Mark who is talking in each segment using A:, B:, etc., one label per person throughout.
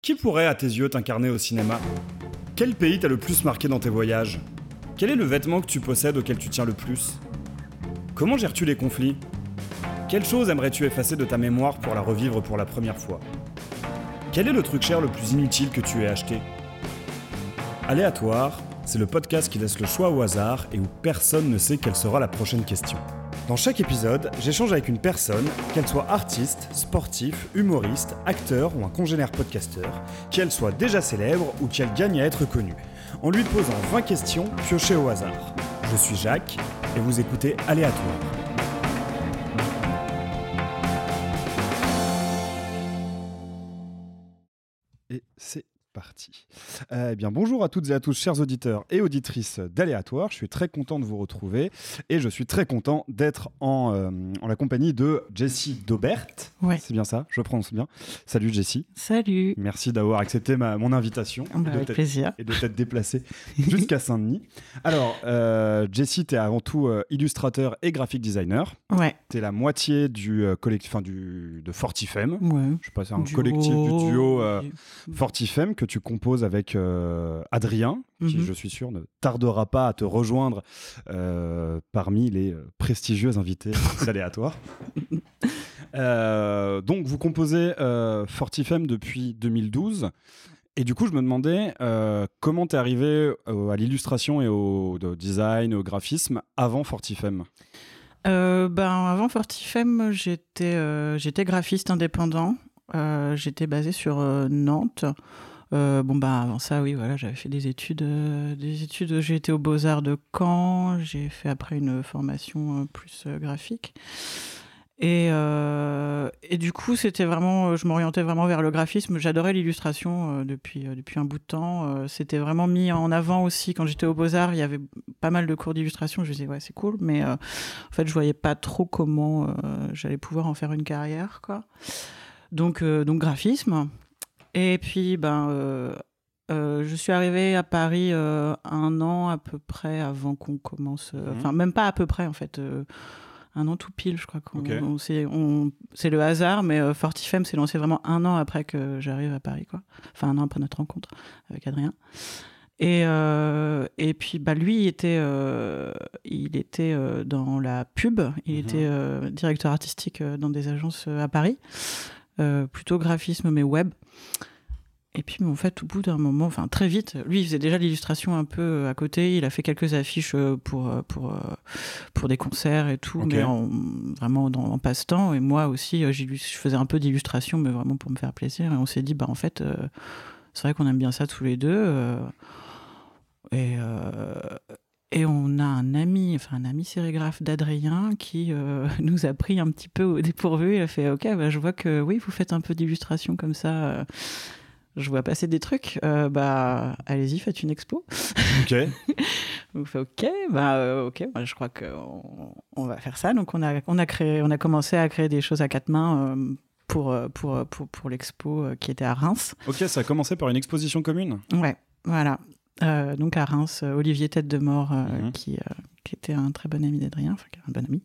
A: Qui pourrait, à tes yeux, t'incarner au cinéma ? Quel pays t'a le plus marqué dans tes voyages ? Quel est le vêtement que tu possèdes auquel tu tiens le plus ? Comment gères-tu les conflits ? Quelle chose aimerais-tu effacer de ta mémoire pour la revivre pour la première fois ? Quel est le truc cher le plus inutile que tu aies acheté ? Aléatoire, c'est le podcast qui laisse le choix au hasard et où personne ne sait quelle sera la prochaine question. Dans chaque épisode, j'échange avec une personne, qu'elle soit artiste, sportif, humoriste, acteur ou un congénère podcasteur, qu'elle soit déjà célèbre ou qu'elle gagne à être connue, en lui posant 20 questions piochées au hasard. Je suis Jacques et vous écoutez Aléatoire. Et c'est parti. Bonjour à toutes et à tous, chers auditeurs et auditrices d'Aléatoire. Je suis très content de vous retrouver et je suis très content d'être en la compagnie de Jessie Daubert.
B: Ouais.
A: C'est bien ça, je prononce bien. Salut Jessie.
B: Salut.
A: Merci d'avoir accepté mon invitation
B: Avec plaisir.
A: Et de t'être déplacée jusqu'à Saint-Denis. Alors, Jessie, t'es avant tout illustrateur et graphic designer.
B: Ouais.
A: T'es la moitié du collectif, de Fortifem.
B: Ouais.
A: Je sais pas, c'est un collectif du duo Fortifem que tu composes avec Adrien, qui, je suis sûr, ne tardera pas à te rejoindre parmi les prestigieux invités d'Aléatoire. Donc, vous composez Fortifem depuis 2012. Et du coup, je me demandais comment t'es arrivé à l'illustration et au design, au graphisme avant Fortifem.
B: Avant Fortifem, j'étais graphiste indépendant. J'étais basée sur Nantes. Avant ça, oui, voilà, j'avais fait des études. J'ai été aux Beaux-Arts de Caen. J'ai fait après une formation plus graphique. Et du coup, c'était vraiment, je m'orientais vraiment vers le graphisme. J'adorais l'illustration depuis un bout de temps. C'était vraiment mis en avant aussi quand j'étais aux Beaux-Arts. Il y avait pas mal de cours d'illustration. Je me disais ouais, c'est cool, mais en fait, je voyais pas trop comment j'allais pouvoir en faire une carrière, quoi. Donc graphisme. Et puis je suis arrivée à Paris 1 an à peu près avant qu'on commence. Enfin, même pas à peu près en fait. 1 an tout pile, je crois. C'est le hasard, mais Fortifem s'est lancé vraiment 1 an après que j'arrive à Paris, quoi. Enfin, 1 an après notre rencontre avec Adrien. Et puis, lui, il était dans la pub. Il était directeur artistique dans des agences à Paris. Plutôt graphisme, mais web. Et puis, en fait, au bout d'un moment, enfin très vite, lui, il faisait déjà l'illustration un peu à côté. Il a fait quelques affiches pour des concerts et tout,
A: Okay.
B: mais vraiment en passe-temps. Et moi aussi, je faisais un peu d'illustration, mais vraiment pour me faire plaisir. Et on s'est dit, en fait, c'est vrai qu'on aime bien ça tous les deux. Et on a un ami sérigraphe d'Adrien qui nous a pris un petit peu au dépourvu. Il a fait, ok, je vois que oui, vous faites un peu d'illustration comme ça. Je vois passer des trucs. Allez-y, faites une expo.
A: Ok.
B: On fait ok. Je crois qu'on va faire ça. Donc on a commencé à créer des choses à 4 mains pour l'expo qui était à Reims.
A: Ok, ça a commencé par une exposition commune.
B: Ouais, voilà. Donc à Reims, Olivier Tête de Mort, qui était un très bon ami d'Adrien, enfin un bon ami.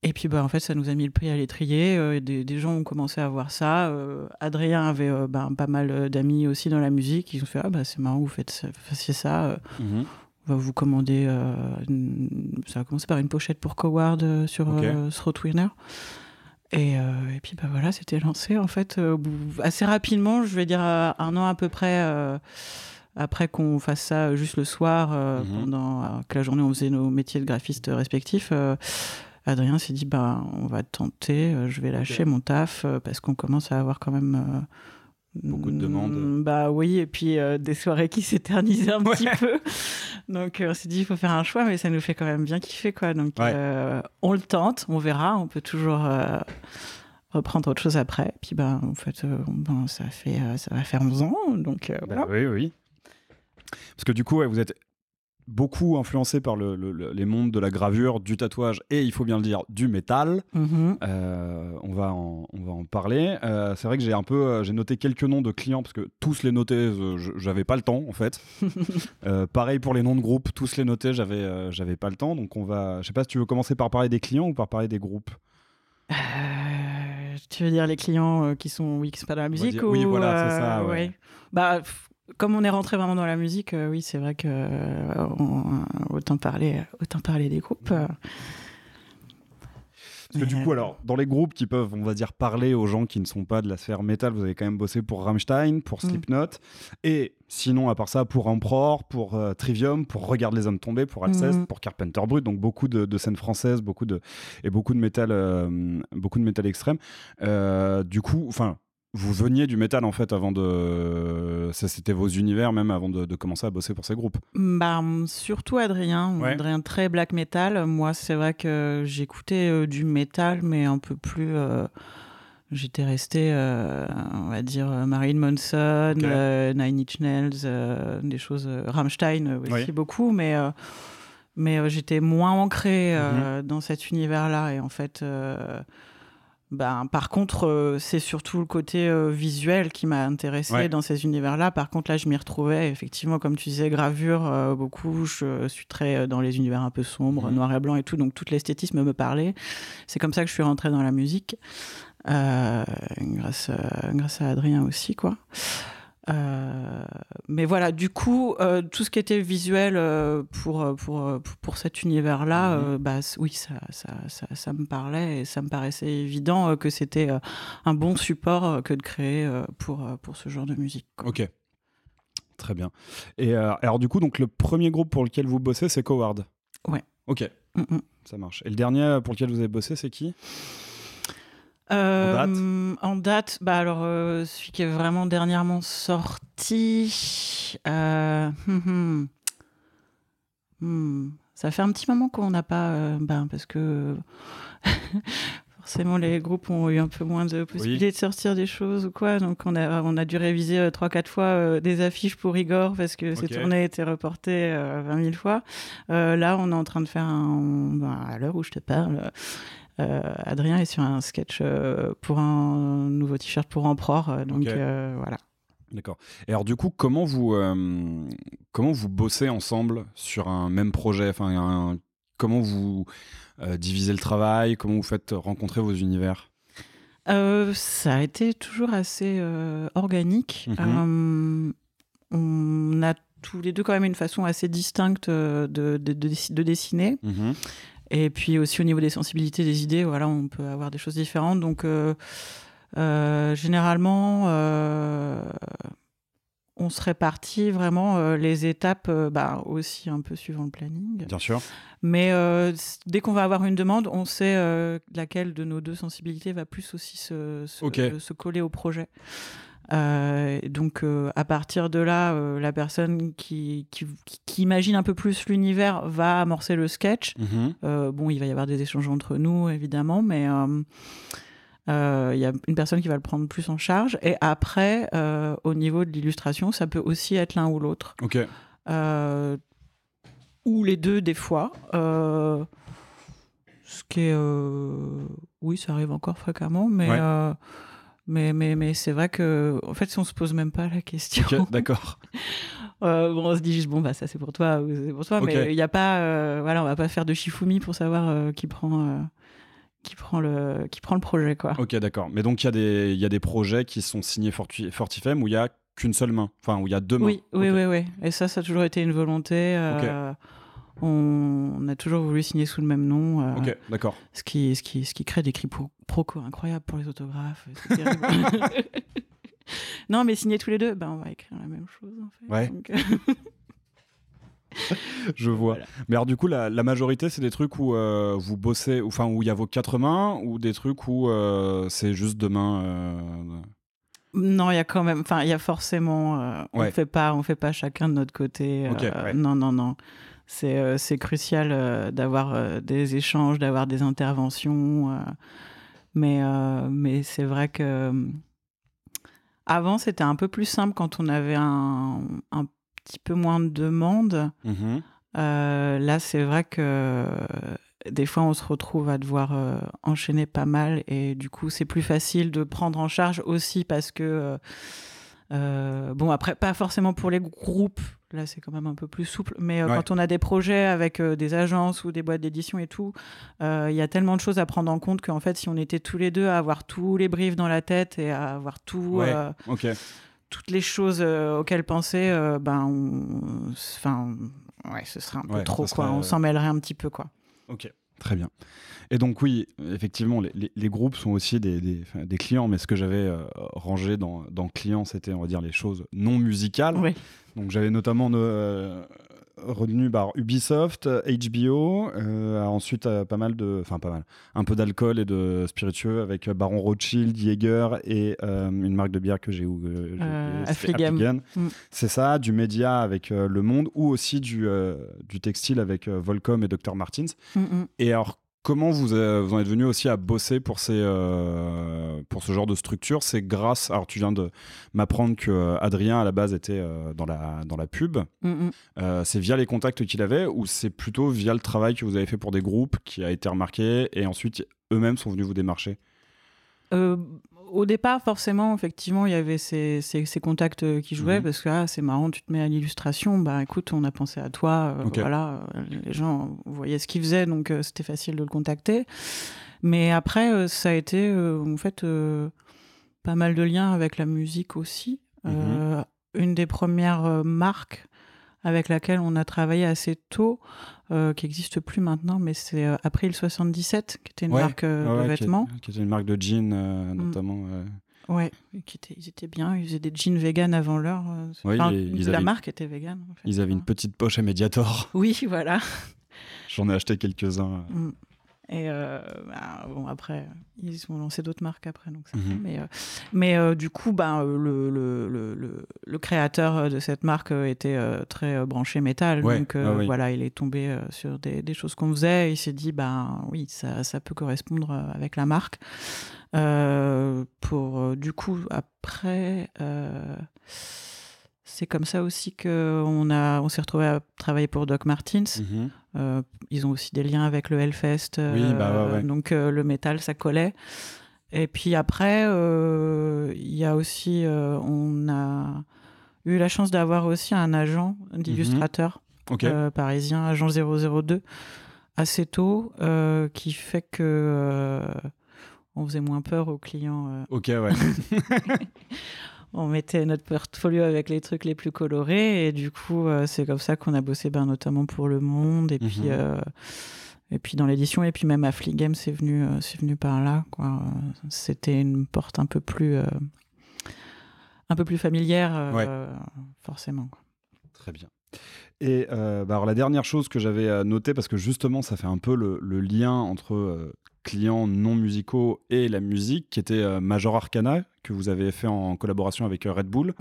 B: Et puis en fait, ça nous a mis le pied à l'étrier. Des gens ont commencé à voir ça. Adrien avait pas mal d'amis aussi dans la musique. Ils ont fait c'est marrant, vous fassiez ça. On va vous commander. Ça a commencé par une pochette pour Coward sur Throatwinner. Et puis voilà, c'était lancé en fait assez rapidement. Je vais dire 1 an à peu près. Après qu'on fasse ça juste le soir, pendant que la journée on faisait nos métiers de graphistes respectifs, Adrien s'est dit on va tenter, je vais lâcher mon taf parce qu'on commence à avoir quand même
A: beaucoup de demandes.
B: Oui, et puis des soirées qui s'éternisaient un petit peu. Donc on s'est dit il faut faire un choix, mais ça nous fait quand même bien kiffer, quoi. Donc on le tente, on verra, on peut toujours reprendre autre chose après. Puis en fait ça va faire 11 ans, donc voilà.
A: Oui. Parce que du coup, vous êtes beaucoup influencé par les mondes de la gravure, du tatouage et, il faut bien le dire, du métal. On va en parler. C'est vrai que j'ai noté quelques noms de clients parce que tous les noter, j'avais pas le temps en fait. Pareil pour les noms de groupes, tous les noter, j'avais pas le temps. Donc je sais pas si tu veux commencer par parler des clients ou par parler des groupes.
B: Tu veux dire les clients qui sont pas dans la musique ou,
A: oui, voilà, c'est ça. Ouais.
B: Bah, comme on est rentré vraiment dans la musique, oui, c'est vrai que autant parler des groupes.
A: Parce que du coup, alors, dans les groupes qui peuvent, on va dire, parler aux gens qui ne sont pas de la sphère métal, vous avez quand même bossé pour Rammstein, pour Slipknot, et sinon, à part ça, pour Emperor, pour Trivium, pour Regarde les hommes tombés, pour Alceste, pour Carpenter Brut, donc beaucoup de scènes françaises, beaucoup de métal extrême. Du coup, enfin, vous veniez du métal en fait avant de... Ça, c'était vos univers même avant de commencer à bosser pour ces groupes.
B: Bah, surtout Adrien.
A: Ouais.
B: Adrien très black metal. Moi, c'est vrai que j'écoutais du métal, mais un peu plus... J'étais resté, on va dire, Marilyn Manson, Nine Inch Nails, des choses... Rammstein aussi beaucoup, mais j'étais moins ancrée dans cet univers-là. Et en fait... par contre, c'est surtout le côté visuel qui m'a intéressée dans ces univers-là. Par contre, là, je m'y retrouvais. Effectivement, comme tu disais, gravure, beaucoup. Je suis très dans les univers un peu sombres, noir et blanc et tout. Donc, tout l'esthétisme me parlait. C'est comme ça que je suis rentrée dans la musique. Grâce à Adrien aussi, quoi. Mais voilà, du coup, tout ce qui était visuel pour cet univers-là, oui, ça me parlait et ça me paraissait évident que c'était un bon support que de créer pour ce genre de musique, quoi.
A: Ok, très bien. Et alors du coup, donc le premier groupe pour lequel vous bossez, c'est Coward.
B: Ouais.
A: Ok, ça marche. Et le dernier pour lequel vous avez bossé, c'est qui ?
B: En date, alors celui qui est vraiment dernièrement sorti, ça fait un petit moment qu'on n'a pas, parce que forcément les groupes ont eu un peu moins de possibilités de sortir des choses ou quoi, donc on a dû réviser 3-4 fois des affiches pour Igor parce que ces tournées étaient reportées 20 000 fois. Là, on est en train de faire à l'heure où je te parle. Adrien est sur un sketch pour un nouveau t-shirt pour Emperor, donc voilà.
A: D'accord. Et alors du coup, comment vous bossez ensemble sur un même projet ? Enfin, comment vous divisez le travail ? Comment vous faites rencontrer vos univers ?
B: Ça a été toujours assez organique. On a tous les deux quand même une façon assez distincte de dessiner. Et puis aussi au niveau des sensibilités, des idées, voilà, on peut avoir des choses différentes. Donc généralement, on se répartit vraiment les étapes, aussi un peu suivant le planning.
A: Bien sûr.
B: Mais dès qu'on va avoir une demande, on sait laquelle de nos deux sensibilités va plus aussi se coller au projet. Donc à partir de là, la personne qui imagine un peu plus l'univers va amorcer le sketch. Il va y avoir des échanges entre nous évidemment, mais il y a une personne qui va le prendre plus en charge, et après au niveau de l'illustration, ça peut aussi être l'un ou l'autre, ou les deux des fois, ce qui est oui, ça arrive encore fréquemment, mais c'est vrai que en fait, si on se pose même pas la question.
A: D'accord.
B: On se dit juste ça c'est pour toi ou c'est pour toi, mais il y a pas on va pas faire de Shifumi pour savoir qui prend le projet, quoi.
A: Ok, d'accord. Mais donc il y a des projets qui sont signés Fortifem où il y a qu'une seule main, enfin où il y a deux mains.
B: Oui. Et ça a toujours été une volonté. On a toujours voulu signer sous le même nom.
A: Ok, d'accord.
B: Ce qui crée des quiproquos incroyables pour les autographes. C'est terrible. Non, mais signer tous les deux, on va écrire la même chose en fait.
A: Ouais.
B: Donc...
A: Je vois. Voilà. Mais alors du coup, la majorité, c'est des trucs où vous bossez, enfin où il y a vos quatre mains, ou des trucs où c'est juste deux mains.
B: Non, il y a quand même, il y a forcément. On fait pas chacun de notre côté. Non. C'est crucial d'avoir des échanges, d'avoir des interventions. Mais c'est vrai que avant, c'était un peu plus simple quand on avait un petit peu moins de demandes. Là, c'est vrai que des fois, on se retrouve à devoir enchaîner pas mal, et du coup, c'est plus facile de prendre en charge aussi parce que Bon, après, pas forcément pour les groupes. Là, c'est quand même un peu plus souple. Mais
A: Ouais.
B: quand on a des projets avec des agences ou des boîtes d'édition et tout, il y a tellement de choses à prendre en compte qu'en fait, si on était tous les deux à avoir tous les briefs dans la tête et à avoir tout,
A: Ok.
B: toutes les choses auxquelles penser, ce serait un peu trop, quoi. On s'en mêlerait un petit peu, quoi.
A: Ok, très bien. Et donc oui, effectivement, les groupes sont aussi des clients, mais ce que j'avais rangé dans clients, c'était, on va dire, les choses non musicales.
B: Oui.
A: Donc j'avais notamment retenu Ubisoft, HBO, ensuite un peu d'alcool et de spiritueux avec Baron Rothschild, Jäger et une marque de bière que j'ai oubliée,
B: Affligem.
A: C'est ça, du média avec Le Monde, ou aussi du textile avec Volcom et Dr Martens. Et alors, comment vous en êtes venu aussi à bosser pour ce genre de structure? C'est grâce... Alors, tu viens de m'apprendre que Adrien, à la base, était dans la pub. C'est via les contacts qu'il avait, ou c'est plutôt via le travail que vous avez fait pour des groupes qui a été remarqué et ensuite eux-mêmes sont venus vous démarcher?
B: Au départ, forcément, effectivement, il y avait ces contacts qui jouaient, parce que c'est marrant, tu te mets à l'illustration, bah écoute, on a pensé à toi, voilà, les gens voyaient ce qu'ils faisaient, donc c'était facile de le contacter. Mais après, ça a été en fait pas mal de liens avec la musique aussi. Une des premières marques avec laquelle on a travaillé assez tôt, qui n'existe plus maintenant, mais c'est April 77, qui était une marque de vêtements.
A: Qui était une marque de jeans, notamment.
B: Ouais, ils étaient bien, ils faisaient des jeans vegan avant l'heure. La marque était vegan. En fait,
A: ils avaient une petite poche à Mediator.
B: Oui, voilà.
A: J'en ai acheté quelques-uns.
B: Et après, ils ont lancé d'autres marques après. Donc ça mais du coup, le créateur de cette marque était très branché métal. Donc voilà, il est tombé sur des choses qu'on faisait. Et il s'est dit, oui, ça peut correspondre avec la marque. Du coup, après... c'est comme ça aussi qu'on s'est retrouvé à travailler pour Doc Martens. Ils ont aussi des liens avec le Hellfest. Donc le métal, ça collait. Et puis après, il y a aussi... on a eu la chance d'avoir aussi un agent d'illustrateur parisien, agent 002, assez tôt, qui fait que... on faisait moins peur aux clients.
A: Ok, ouais.
B: On mettait notre portfolio avec les trucs les plus colorés, et du coup, c'est comme ça qu'on a bossé notamment pour Le Monde, et puis dans l'édition, et puis même Affligem, c'est venu par là, quoi. C'était une porte un peu plus familière, forcément, quoi.
A: Très bien. Et alors la dernière chose que j'avais notée, parce que justement ça fait un peu le lien entre clients non musicaux et la musique, qui était Major Arcana, que vous avez fait en collaboration avec Red Bull.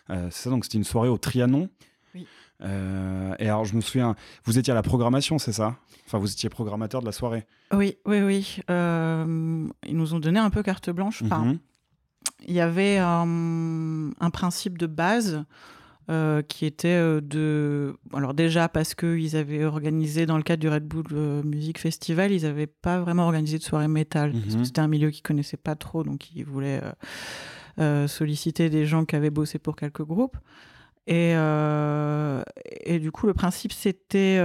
A: C'est ça, donc c'était une soirée au Trianon.
B: Oui.
A: Et alors je me souviens, vous étiez à la programmation, c'est ça? Enfin, vous étiez programmateur de la soirée.
B: Oui. Ils nous ont donné un peu carte blanche. Il y avait un principe de base qui était alors déjà parce qu'ils avaient organisé dans le cadre du Red Bull Music Festival, ils n'avaient pas vraiment organisé de soirée métal, parce que c'était un milieu qu'ils ne connaissaient pas trop, donc ils voulaient solliciter des gens qui avaient bossé pour quelques groupes. Et du coup, le principe, c'était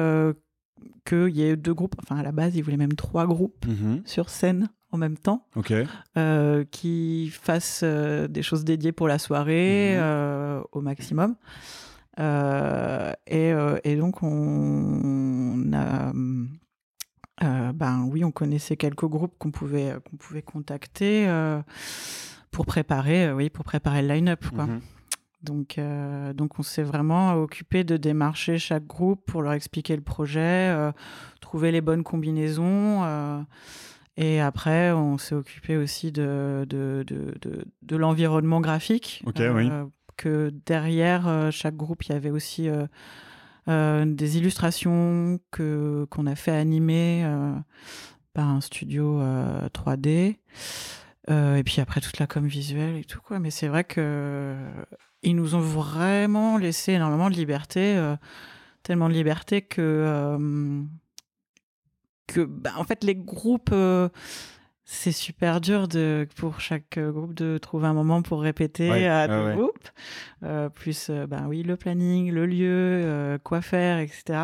B: qu'il y ait 2 groupes, enfin à la base, ils voulaient même 3 groupes sur scène en même temps, qui fassent des choses dédiées pour la soirée au maximum. Et donc on a on connaissait quelques groupes qu'on pouvait contacter pour préparer le line-up, quoi. Donc on s'est vraiment occupé de démarcher chaque groupe pour leur expliquer le projet, trouver les bonnes combinaisons. Et après, on s'est occupé aussi de l'environnement graphique. Que derrière chaque groupe, il y avait aussi des illustrations qu'on a fait animer par un studio 3D. Et puis après, toute la com visuelle et tout, quoi. Mais c'est vrai qu'ils nous ont vraiment laissé énormément de liberté, tellement de liberté que en fait, les groupes... c'est super dur pour chaque groupe de trouver un moment pour répéter à deux groupes. Plus, oui, le planning, le lieu, quoi faire, etc.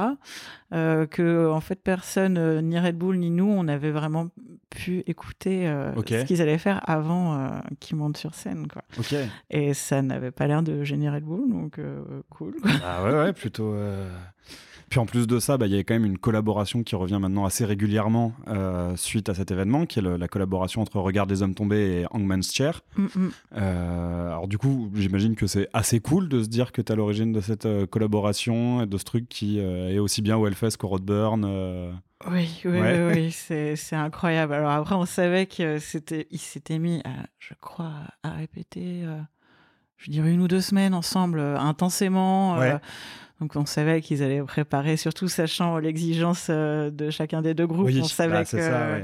B: Que, en fait, personne, ni Red Bull, ni nous, on avait vraiment pu écouter ce qu'ils allaient faire avant qu'ils montent sur scène, quoi. Et ça n'avait pas l'air de gêner Red Bull, donc cool.
A: Ah ouais, plutôt... Puis en plus de ça, il y a quand même une collaboration qui revient maintenant assez régulièrement suite à cet événement, qui est la collaboration entre Regarde les hommes tombés et Hangman's Chair. Alors du coup, j'imagine que c'est assez cool de se dire que tu es à l'origine de cette collaboration et de ce truc qui est aussi bien au Hellfest qu'au Roadburn.
B: Oui, c'est incroyable. Alors après, on savait qu'il s'était mis, je crois, à répéter, je dirais 1 ou 2 semaines ensemble, intensément. Donc on savait qu'ils allaient préparer, surtout sachant l'exigence de chacun des deux groupes. On savait que... ça,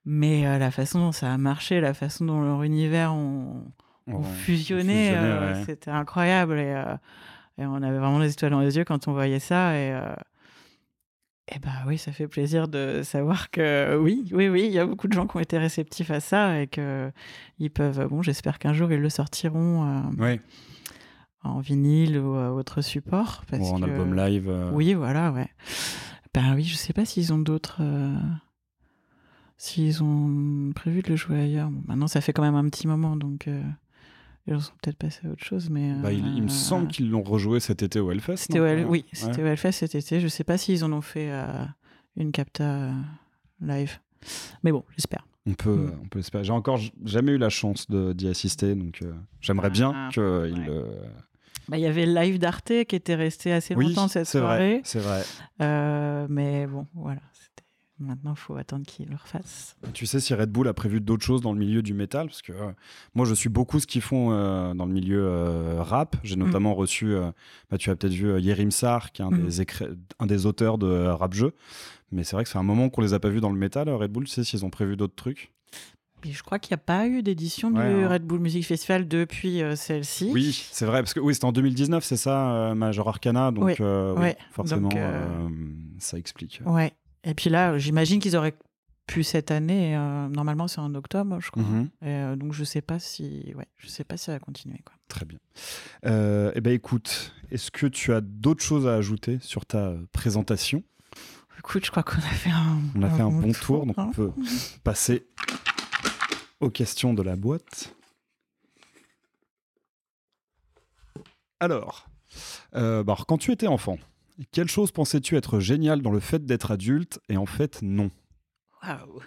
B: Mais la façon dont ça a marché, la façon dont leur univers ont fusionné, c'était incroyable. Et on avait vraiment les étoiles dans les yeux quand on voyait ça. Et oui, ça fait plaisir de savoir que oui, il y a beaucoup de gens qui ont été réceptifs à ça et qu'ils peuvent... j'espère qu'un jour, ils le sortiront... en vinyle ou autre support.
A: Ou en album live.
B: Oui, voilà, ouais. Oui, je sais pas s'ils ont d'autres... s'ils ont prévu de le jouer ailleurs. Maintenant, ça fait quand même un petit moment, donc ils sont peut-être passés à autre chose. Mais,
A: il me semble qu'ils l'ont rejoué cet été au Hellfest.
B: C'était au Hellfest cet été. Je sais pas s'ils en ont fait une capta live. Mais bon, j'espère.
A: On peut espérer. J'ai encore jamais eu la chance d'y assister, donc j'aimerais bien qu'ils...
B: Il y avait le live d'Arte qui était resté assez longtemps cette soirée.
A: C'est vrai.
B: Mais bon, voilà. Maintenant, il faut attendre qu'ils le refassent.
A: Tu sais si Red Bull a prévu d'autres choses dans le milieu du métal? Parce que moi, je suis beaucoup ce qu'ils font dans le milieu rap. J'ai notamment reçu, tu as peut-être vu Yerim Sar, qui est un des auteurs de rap-jeu. Mais c'est vrai que c'est un moment qu'on les a pas vus dans le métal, Red Bull. Tu sais s'ils ont prévu d'autres trucs?
B: Et je crois qu'il n'y a pas eu d'édition du Red Bull Music Festival depuis celle-ci.
A: Oui, c'est vrai, parce que c'était en 2019, c'est ça, Major Arcana, donc forcément, donc, ça explique.
B: Ouais. Et puis là, j'imagine qu'ils auraient pu cette année. Normalement, c'est en octobre, je crois. Et, donc, je sais pas si ça va continuer, quoi.
A: Très bien. Écoute, est-ce que tu as d'autres choses à ajouter sur ta présentation?
B: Écoute, je crois qu'on a fait un
A: bon tour, donc on peut passer aux questions de la boîte. Alors, quand tu étais enfant, quelle chose pensais-tu être géniale dans le fait d'être adulte et en fait non?
B: Waouh.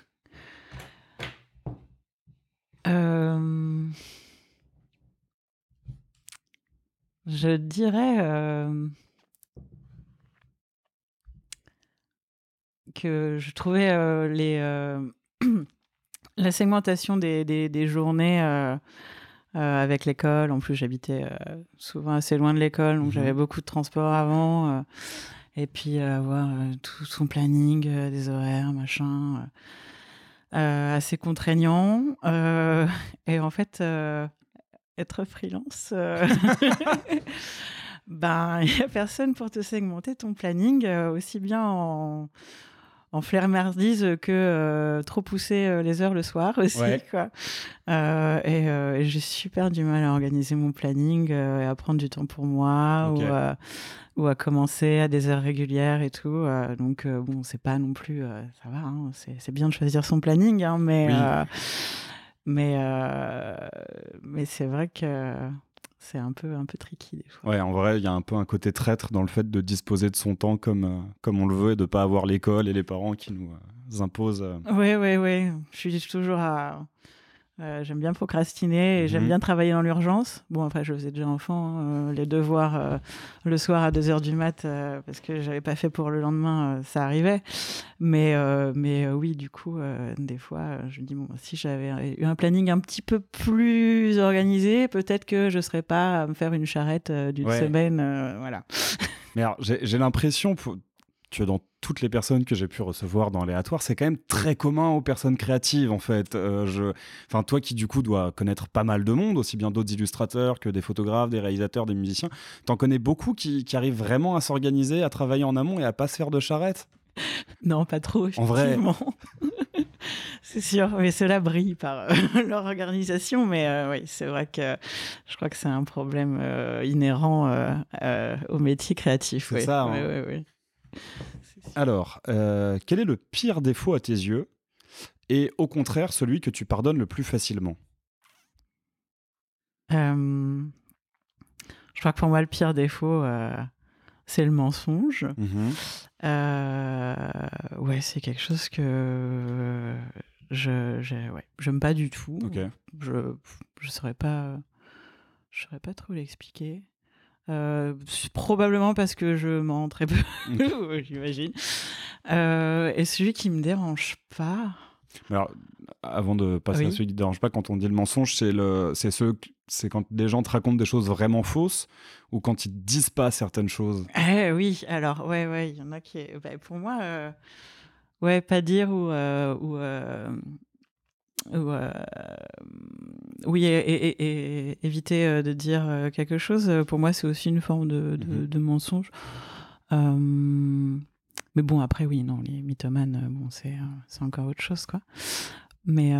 B: Je dirais que je trouvais la segmentation des journées avec l'école. En plus, j'habitais souvent assez loin de l'école, donc j'avais beaucoup de transport avant. Et puis avoir tout son planning, des horaires, machin, assez contraignant. Et en fait, être freelance, il n'y a personne pour te segmenter ton planning, aussi bien en flemmardise que trop pousser les heures le soir aussi, quoi. Et j'ai super du mal à organiser mon planning et à prendre du temps pour moi ou à commencer à des heures régulières et tout. Donc, c'est pas non plus... ça va, hein, c'est bien de choisir son planning, hein, mais c'est vrai que... c'est un peu tricky des fois.
A: Ouais, en vrai, il y a un peu un côté traître dans le fait de disposer de son temps comme on le veut et de ne pas avoir l'école et les parents qui nous imposent.
B: Oui. Je suis toujours à... j'aime bien procrastiner et j'aime bien travailler dans l'urgence. Bon, après, je faisais déjà enfant, les devoirs le soir à 2h du mat parce que je n'avais pas fait pour le lendemain, ça arrivait. Mais oui, du coup, des fois, je me dis, si j'avais eu un planning un petit peu plus organisé, peut-être que je ne serais pas à me faire une charrette d'une semaine. Voilà.
A: Mais alors, j'ai l'impression... que dans toutes les personnes que j'ai pu recevoir dans Aléatoire, c'est quand même très commun aux personnes créatives, en fait. Toi qui, du coup, dois connaître pas mal de monde, aussi bien d'autres illustrateurs que des photographes, des réalisateurs, des musiciens, t'en connais beaucoup qui arrivent vraiment à s'organiser, à travailler en amont et à pas se faire de charrette?
B: Non, pas trop, effectivement.
A: En vrai.
B: C'est sûr, mais cela brille par leur organisation. Mais oui, c'est vrai que je crois que c'est un problème inhérent au métier créatif.
A: C'est ça. Hein.
B: Oui.
A: Alors, quel est le pire défaut à tes yeux et au contraire celui que tu pardonnes le plus facilement?
B: Je crois que pour moi, le pire défaut, c'est le mensonge. Ouais, c'est quelque chose que j'aime pas du tout.
A: Okay.
B: Je saurais pas trop l'expliquer. Probablement parce que je mens très peu, j'imagine. Et celui qui me dérange pas.
A: Alors, avant de passer à celui qui ne dérange pas, quand on dit le mensonge, c'est quand des gens te racontent des choses vraiment fausses ou quand ils ne disent pas certaines choses.
B: Oui, alors, ouais, il y en a qui... pour moi, pas dire oui, et éviter de dire quelque chose, pour moi, c'est aussi une forme de mensonge. Mais bon, après, oui, non, les mythomanes, bon, c'est encore autre chose, quoi. Mais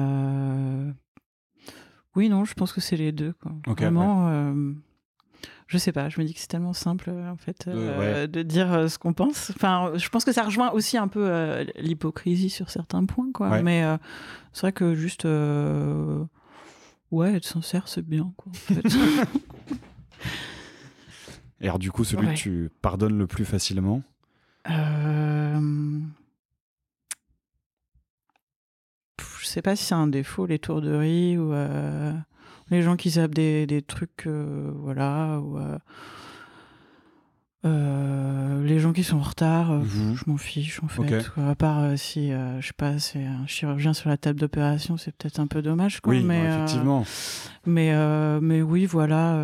B: oui, non, je pense que c'est les deux, quoi.
A: Okay,
B: vraiment, je sais pas, je me dis que c'est tellement simple, en fait, de dire ce qu'on pense. Enfin, je pense que ça rejoint aussi un peu l'hypocrisie sur certains points, quoi.
A: Ouais.
B: Mais c'est vrai que juste, être sincère, c'est bien, quoi, en fait.
A: Et alors, du coup, celui que tu pardonnes le plus facilement?
B: Je sais pas si c'est un défaut, les tourderies ou les gens qui zappent des trucs, voilà, ou les gens qui sont en retard, je m'en fiche en fait.
A: Okay.
B: Quoi. À part si, je sais pas, c'est un chirurgien sur la table d'opération, c'est peut-être un peu dommage. Quoi,
A: oui,
B: mais,
A: effectivement.
B: Mais oui, voilà.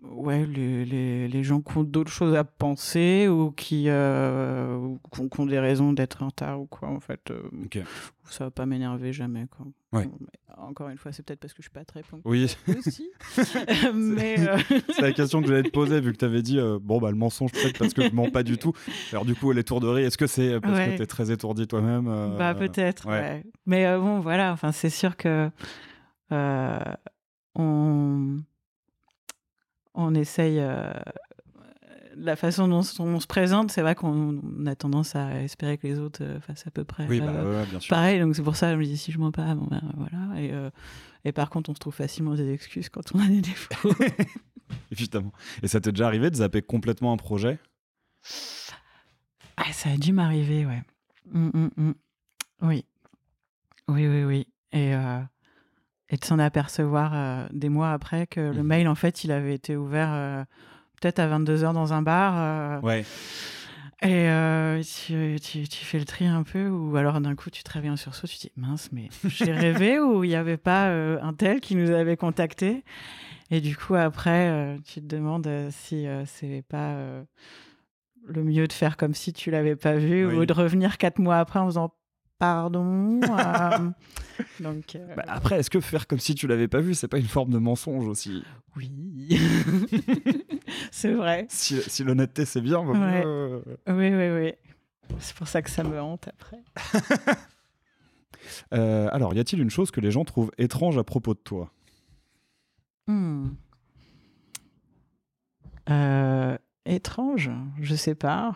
B: Les gens qui ont d'autres choses à penser ou qui ont des raisons d'être en retard ou quoi, en fait.
A: Okay.
B: Ça va pas m'énerver jamais, quoi.
A: Ouais.
B: Bon, encore une fois, c'est peut-être parce que je suis pas très ponctuelle.
A: Oui.
B: Aussi. Mais
A: c'est la question que j'allais te poser, vu que tu avais dit le mensonge, peut-être parce que je mens pas du tout. Alors, du coup, les tourderies, est-ce que c'est parce que tu es très étourdi toi-même
B: peut-être, ouais. Mais bon, voilà, enfin, c'est sûr que on essaye. La façon dont on se présente, c'est vrai qu'on a tendance à espérer que les autres fassent à peu près
A: bien sûr.
B: pareil. Donc c'est pour ça que je me dis, si je mens pas, bon, ben, voilà. Et par contre, on se trouve facilement des excuses quand on a des défauts.
A: Évidemment. Et ça t'est déjà arrivé de zapper complètement un projet?
B: Ça a dû m'arriver, ouais. Oui. Et de s'en apercevoir des mois après que le mail, en fait, il avait été ouvert peut-être à 22h dans un bar.
A: Ouais.
B: Et tu fais le tri un peu, ou alors d'un coup tu te réveilles en sursaut, tu te dis mince, mais j'ai rêvé ou il n'y avait pas un tel qui nous avait contacté. Et du coup après tu te demandes si c'est pas le mieux de faire comme si tu l'avais pas vu, ou de revenir 4 mois après en faisant pardon. Donc,
A: après, est-ce que faire comme si tu l'avais pas vu, c'est pas une forme de mensonge aussi?
B: Oui. C'est vrai.
A: Si l'honnêteté c'est bien,
B: Oui. C'est pour ça que ça me hante après.
A: Alors, y a-t-il une chose que les gens trouvent étrange à propos de toi?
B: Étrange, je sais pas.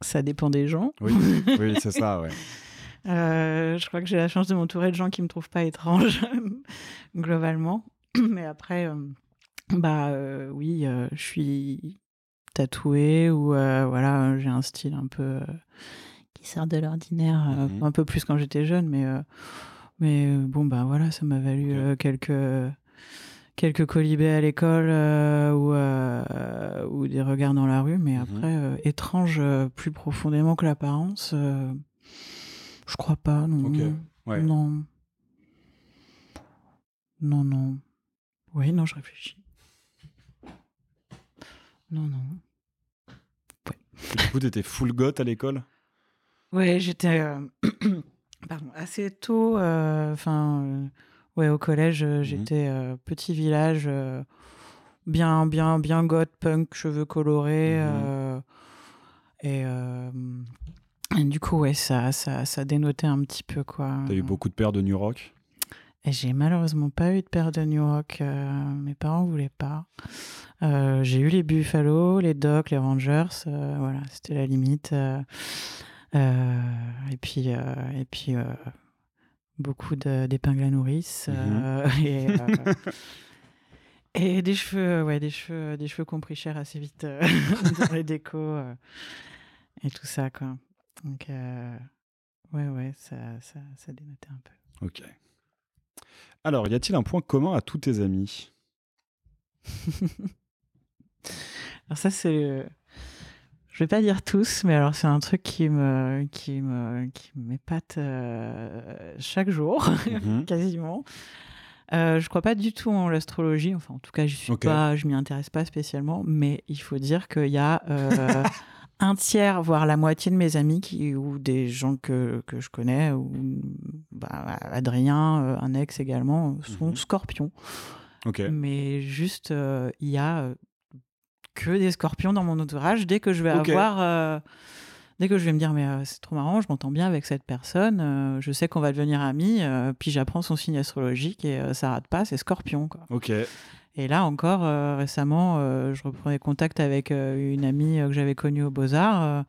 B: Ça dépend des gens.
A: Oui, c'est ça, ouais.
B: Je crois que j'ai la chance de m'entourer de gens qui me trouvent pas étrange, globalement. Mais après, oui, je suis tatouée, ou voilà, j'ai un style un peu qui sort de l'ordinaire, un peu plus quand j'étais jeune, mais bon, voilà, ça m'a valu quelques colibés à l'école ou des regards dans la rue, mais après, étrange plus profondément que l'apparence, je crois pas, non.
A: Okay. Ouais.
B: Non. Oui, non, je réfléchis. Non. Ouais.
A: Du coup, t'étais full goth à l'école?
B: Ouais, j'étais assez tôt, au collège, j'étais petit village, bien goth, punk, cheveux colorés, Et du coup, ouais, ça dénotait un petit peu, quoi.
A: T'as eu beaucoup de paires de New Rock?
B: Et j'ai malheureusement pas eu de paire de New Rock. Mes parents voulaient pas. J'ai eu les Buffalo, les Doc, les Rangers. Voilà, c'était la limite. Et puis beaucoup d'épingles à nourrice. Et des cheveux, des cheveux qui ont pris cher assez vite dans les décos et tout ça, quoi. Donc, ouais, ça dénotait un peu.
A: Ok. Alors, y a-t-il un point commun à tous tes amis?
B: Alors ça, c'est... Je vais pas dire tous, mais alors c'est un truc qui m'épate chaque jour, quasiment. Je crois pas du tout en l'astrologie, enfin en tout cas je m'y intéresse pas spécialement, mais il faut dire qu'il y a un tiers, voire la moitié de mes amis ou des gens que je connais, ou Adrien, un ex également, sont scorpions. Mais juste il y a que des scorpions dans mon entourage. Dès que je vais dès que je vais me dire, mais c'est trop marrant, je m'entends bien avec cette personne, je sais qu'on va devenir amis, puis j'apprends son signe astrologique et ça rate pas, c'est Scorpion, quoi.
A: Ok.
B: Et là encore, récemment, je reprenais contact avec une amie que j'avais connue aux Beaux-Arts,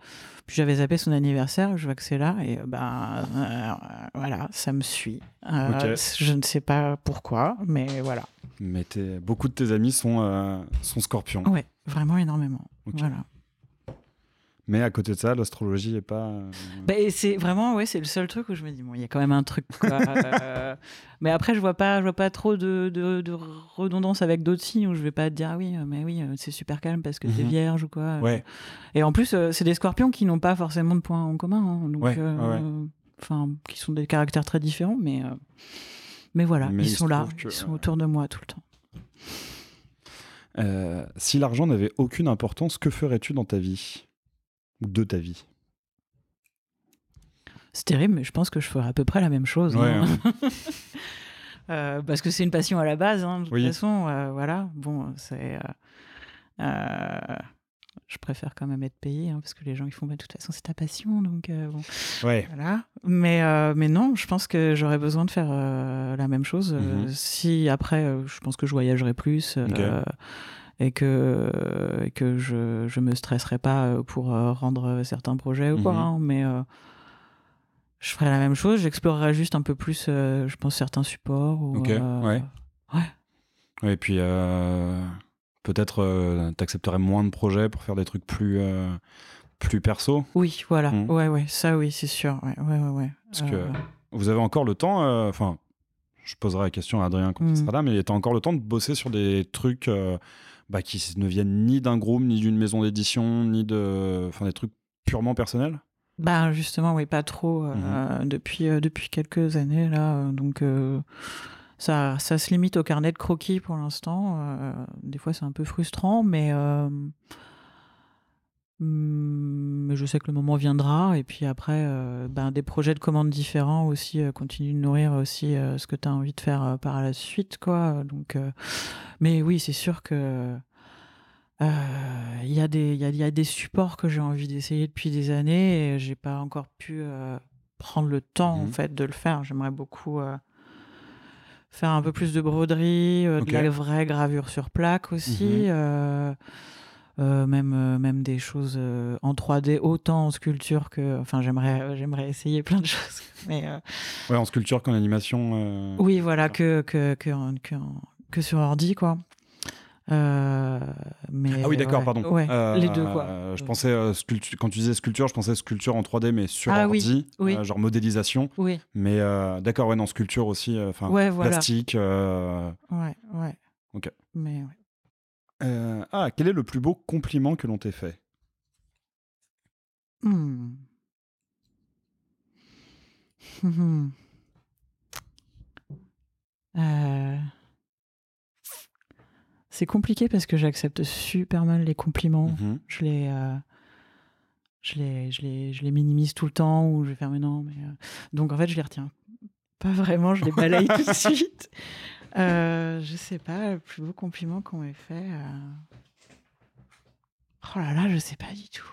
B: puis j'avais zappé son anniversaire, je vois que c'est là, et voilà, ça me suit. Je ne sais pas pourquoi, mais voilà.
A: Mais beaucoup de tes amis sont scorpions.
B: Ouais, vraiment énormément. Voilà.
A: Mais à côté de ça, l'astrologie est pas...
B: c'est vraiment, c'est le seul truc où je me dis, bon, il y a quand même un truc, quoi. Mais après, je vois pas trop de redondance avec d'autres signes où je vais pas te dire, ah oui, mais oui, c'est super calme parce que t'es vierge ou quoi.
A: Ouais.
B: Et en plus, c'est des scorpions qui n'ont pas forcément de points en commun. Hein, donc, qui sont des caractères très différents, mais voilà, ils sont là, ils sont autour de moi tout le
A: temps. Si l'argent n'avait aucune importance, que ferais-tu dans ta vie? Ou de ta vie?
B: C'est terrible, mais je pense que je ferais à peu près la même chose.
A: Ouais,
B: parce que c'est une passion à la base, de toute façon. Voilà, bon, c'est... je préfère quand même être payé, parce que les gens, ils font, de toute façon, c'est ta passion, donc bon.
A: Ouais.
B: Voilà. Mais non, je pense que j'aurais besoin de faire la même chose. Si après, je pense que je voyagerais plus... et que je me stresserais pas pour rendre certains projets ou quoi, mais je ferais la même chose, j'explorerais juste un peu plus, je pense, certains supports.
A: Ouais. Et puis peut-être t'accepterais moins de projets pour faire des trucs plus perso.
B: Oui, voilà. Ouais, ça oui, c'est sûr. Ouais.
A: Parce que vous avez encore le temps, enfin, je poserai la question à Adrien quand il sera là, mais t'as encore le temps de bosser sur des trucs qui ne viennent ni d'un groupe, ni d'une maison d'édition, ni des trucs purement personnels?
B: Justement, oui, pas trop depuis quelques années là, donc ça se limite au carnet de croquis pour l'instant. Des fois, c'est un peu frustrant, mais je sais que le moment viendra. Et puis après, des projets de commandes différents aussi continuent de nourrir aussi ce que tu as envie de faire par la suite, quoi. Donc, mais oui, c'est sûr que il y a des supports que j'ai envie d'essayer depuis des années et j'ai pas encore pu prendre le temps en fait de le faire. J'aimerais beaucoup faire un peu plus de broderie, de la vraie gravure sur plaque aussi, même des choses en 3D, autant en sculpture que... Enfin, j'aimerais essayer plein de choses. Mais,
A: ouais, en sculpture qu'en animation.
B: Oui, voilà, que sur ordi, quoi. Mais,
A: ah oui, d'accord, pardon.
B: Ouais, les deux, quoi.
A: Je pensais, quand tu disais sculpture, je pensais sculpture en 3D, mais sur ordi,
B: oui.
A: Genre modélisation.
B: Oui.
A: Mais d'accord, ouais, non, sculpture aussi,
B: voilà.
A: plastique.
B: Ouais.
A: Ok.
B: Mais
A: ouais. Quel est le plus beau compliment que l'on t'ait fait?
B: C'est compliqué parce que j'accepte super mal les compliments. Je les minimise tout le temps ou je vais faire mais non. Donc en fait, je les retiens pas vraiment, je les balaye tout de suite. Je sais pas, le plus beau compliment qu'on m'ait fait. Oh là là, je sais pas du tout.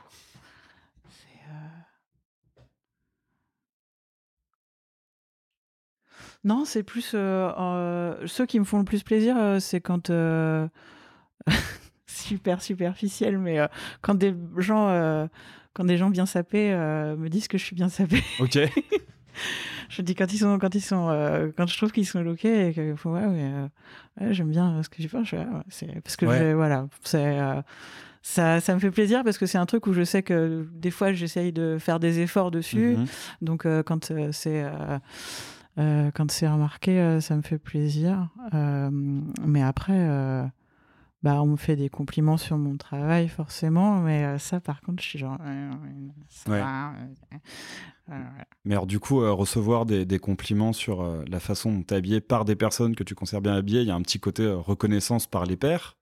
B: Non, c'est plus ceux qui me font le plus plaisir, c'est quand super superficiel, mais quand des gens bien sapés me disent que je suis bien sapée.
A: Ok.
B: Je dis quand je trouve qu'ils sont lookés et que ouais, j'aime bien ce que tu penses. C'est parce que ça me fait plaisir parce que c'est un truc où je sais que des fois j'essaye de faire des efforts dessus. Donc quand c'est remarqué, ça me fait plaisir. Mais après, on me fait des compliments sur mon travail, forcément. Mais ça, par contre, je suis genre... ça va.
A: Mais alors, du coup, recevoir des compliments sur la façon dont tu es habillé par des personnes que tu considères bien habillées, il y a un petit côté reconnaissance par les pairs.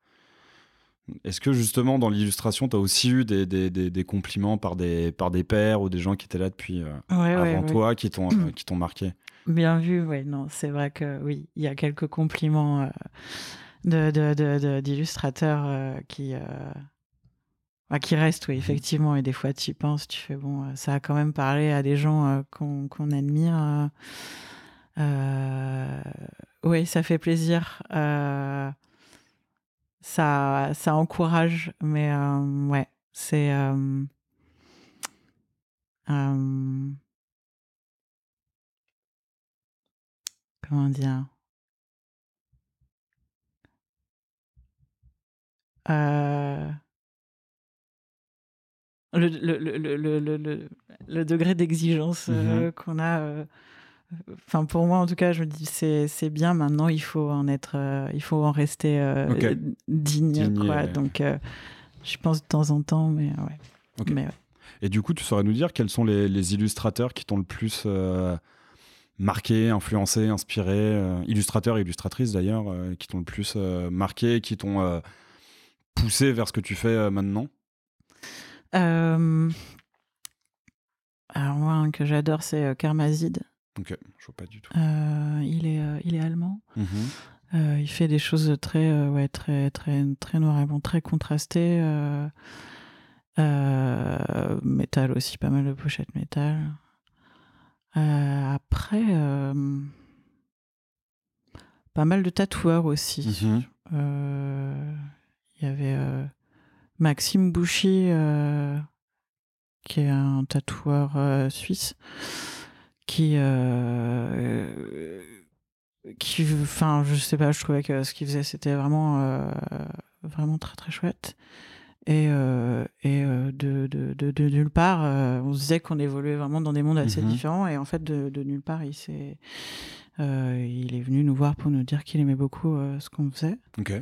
A: Est-ce que justement dans l'illustration, tu as aussi eu des compliments par des pairs ou des gens qui étaient là depuis avant toi, qui t'ont marqué?
B: Bien vu, oui. Non, c'est vrai que oui, il y a quelques compliments d'illustrateurs qui restent, oui, effectivement. Et des fois, tu y penses, tu fais bon, ça a quand même parlé à des gens qu'on admire. Oui, ça fait plaisir. Ça encourage, mais ouais, c'est comment dire, le degré d'exigence qu'on a. Enfin, pour moi, en tout cas, je me dis c'est bien. Maintenant, il faut en rester digne, quoi. Donc, je pense de temps en temps, mais ouais.
A: Okay.
B: Mais ouais.
A: Et du coup, tu saurais nous dire quels sont les illustrateurs qui t'ont le plus marqué, influencé, inspiré, illustrateurs et illustratrices d'ailleurs, qui t'ont le plus marqué, qui t'ont poussé vers ce que tu fais maintenant?
B: Alors moi, un que j'adore, c'est Karmazid.
A: Ok, je vois pas du tout.
B: Il est allemand. Il fait des choses très très noir et blanc, très contrastées. Métal aussi, pas mal de pochettes métal. Après, pas mal de tatoueurs aussi. Il y avait Maxime Bouchy, qui est un tatoueur suisse, qui, enfin, je sais pas, je trouvais que ce qu'il faisait, c'était vraiment très très chouette. Et de nulle part, on se disait qu'on évoluait vraiment dans des mondes assez différents. Et en fait, de nulle part, il est venu nous voir pour nous dire qu'il aimait beaucoup ce qu'on faisait.
A: Ok.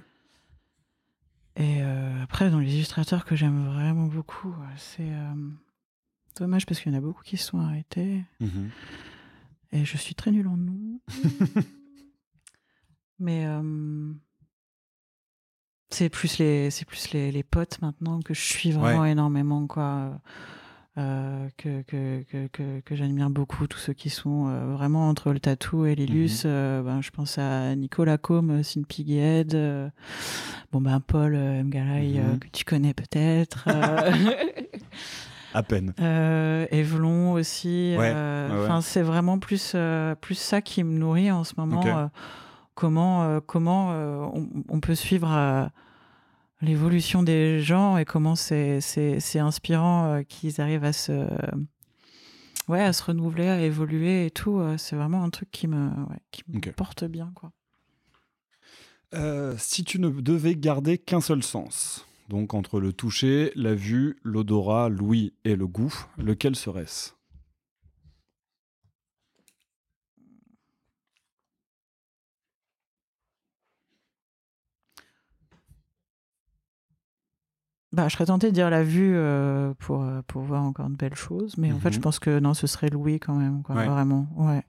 B: Et après, dans les illustrateurs que j'aime vraiment beaucoup, c'est dommage parce qu'il y en a beaucoup qui se sont arrêtés. Et je suis très nulle en nom. Mais c'est plus les potes maintenant que je suis vraiment énormément, quoi. Que j'admire beaucoup, tous ceux qui sont vraiment entre le tatou et l'illus. Je pense à Nicolas Combe, Sin Pighead, Paul Mgalai, que tu connais peut-être.
A: À peine.
B: Evelon aussi. C'est vraiment plus ça qui me nourrit en ce moment. Okay. Comment on peut suivre l'évolution des gens et comment c'est inspirant qu'ils arrivent à se renouveler, à évoluer et tout. C'est vraiment un truc qui me porte bien, quoi.
A: Si tu ne devais garder qu'un seul sens, donc entre le toucher, la vue, l'odorat, l'ouïe et le goût, lequel serait-ce ?
B: Je serais tentée de dire la vue pour voir encore de belles choses, mais en fait, je pense que non, ce serait l'ouïe quand même, quoi, vraiment. Ouais.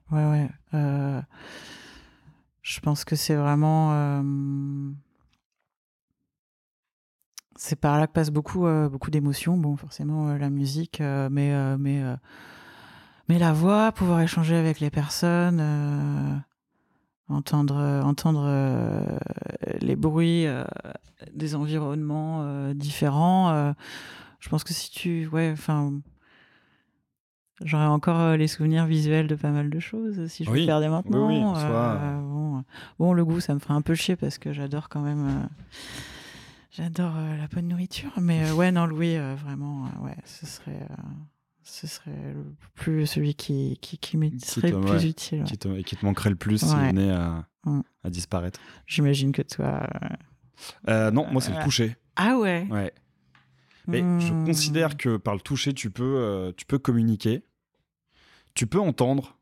B: Je pense que c'est vraiment... c'est par là que passe beaucoup d'émotions. Bon, forcément, la musique, mais la voix, pouvoir échanger avec les personnes, entendre les bruits des environnements différents. Je pense que si tu... J'aurais encore les souvenirs visuels de pas mal de choses si je le perdais maintenant.
A: Oui,
B: bon, le goût, ça me ferait un peu chier parce que j'adore quand même. J'adore la bonne nourriture, mais ouais, non, Louis, vraiment, ouais, ce serait celui qui me serait le plus utile. Ouais.
A: Qui te manquerait le plus s'il venait à disparaître.
B: J'imagine que toi...
A: non, moi, c'est le toucher.
B: Ah ouais.
A: Ouais. Mais je considère que par le toucher, tu peux communiquer, tu peux entendre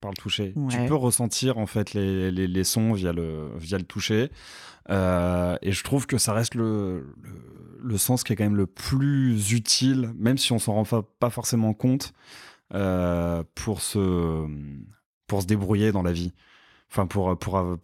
A: par le toucher, tu peux ressentir en fait les sons via le toucher. Et je trouve que ça reste le sens qui est quand même le plus utile, même si on s'en rend pas forcément compte, pour se débrouiller dans la vie. Enfin, pour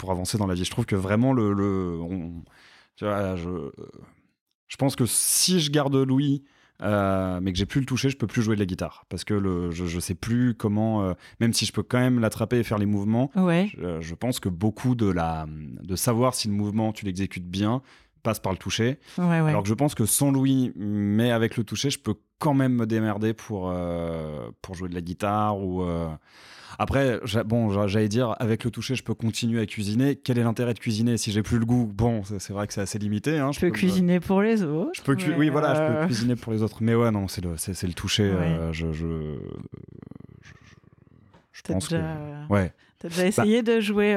A: avancer dans la vie. Je trouve que vraiment tu vois, je pense que si je garde l'ouïe, mais que j'ai plus le toucher, je peux plus jouer de la guitare parce que je sais plus comment, même si je peux quand même l'attraper et faire les mouvements. Je pense que beaucoup de savoir si le mouvement tu l'exécutes bien passe par le toucher. Alors que je pense que sans l'ouïe, mais avec le toucher, je peux quand même me démerder pour jouer de la guitare ou. Après, j'allais dire, avec le toucher, je peux continuer à cuisiner. Quel est l'intérêt de cuisiner si j'ai plus le goût? Bon, c'est vrai que c'est assez limité. Hein.
B: Je peux cuisiner pour les autres.
A: Oui, voilà, je peux cuisiner pour les autres. Mais ouais, non, c'est le toucher. Je pense que... Ouais.
B: T'as déjà essayé de jouer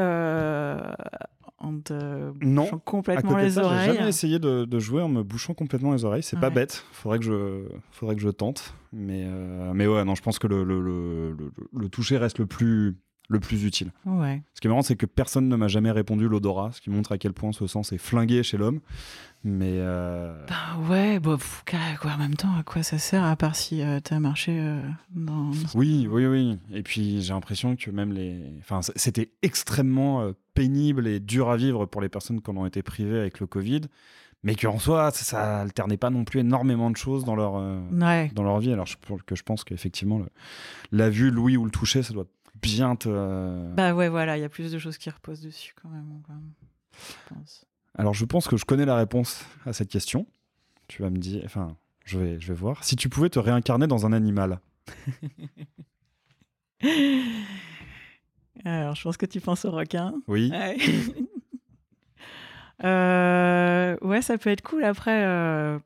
B: en te bouchant complètement les oreilles?
A: J'ai jamais essayé de jouer en me bouchant complètement les oreilles. C'est pas bête. Faudrait que je tente. Mais ouais, non, je pense que le toucher reste le plus utile. Ce qui est marrant, c'est que personne ne m'a jamais répondu l'odorat, ce qui montre à quel point ce sens est flingué chez l'homme. Mais
B: en même temps, à quoi ça sert à part si t'as marché dans...
A: Oui. Et puis j'ai l'impression que même c'était extrêmement pénible et dur à vivre pour les personnes qui en ont été privées avec le Covid. Mais qu'en soi, ça alternait pas non plus énormément de choses dans leur vie. Alors je pense qu'effectivement, la vue, l'ouïe ou le toucher, ça doit bien te...
B: Bah ouais, voilà, il y a plus de choses qui reposent dessus quand même, je pense.
A: Alors je pense que je connais la réponse à cette question. Tu vas me dire... Enfin, je vais voir. Si tu pouvais te réincarner dans un animal.
B: Alors, je pense que tu penses au requin.
A: Oui.
B: Ouais, ça peut être cool après,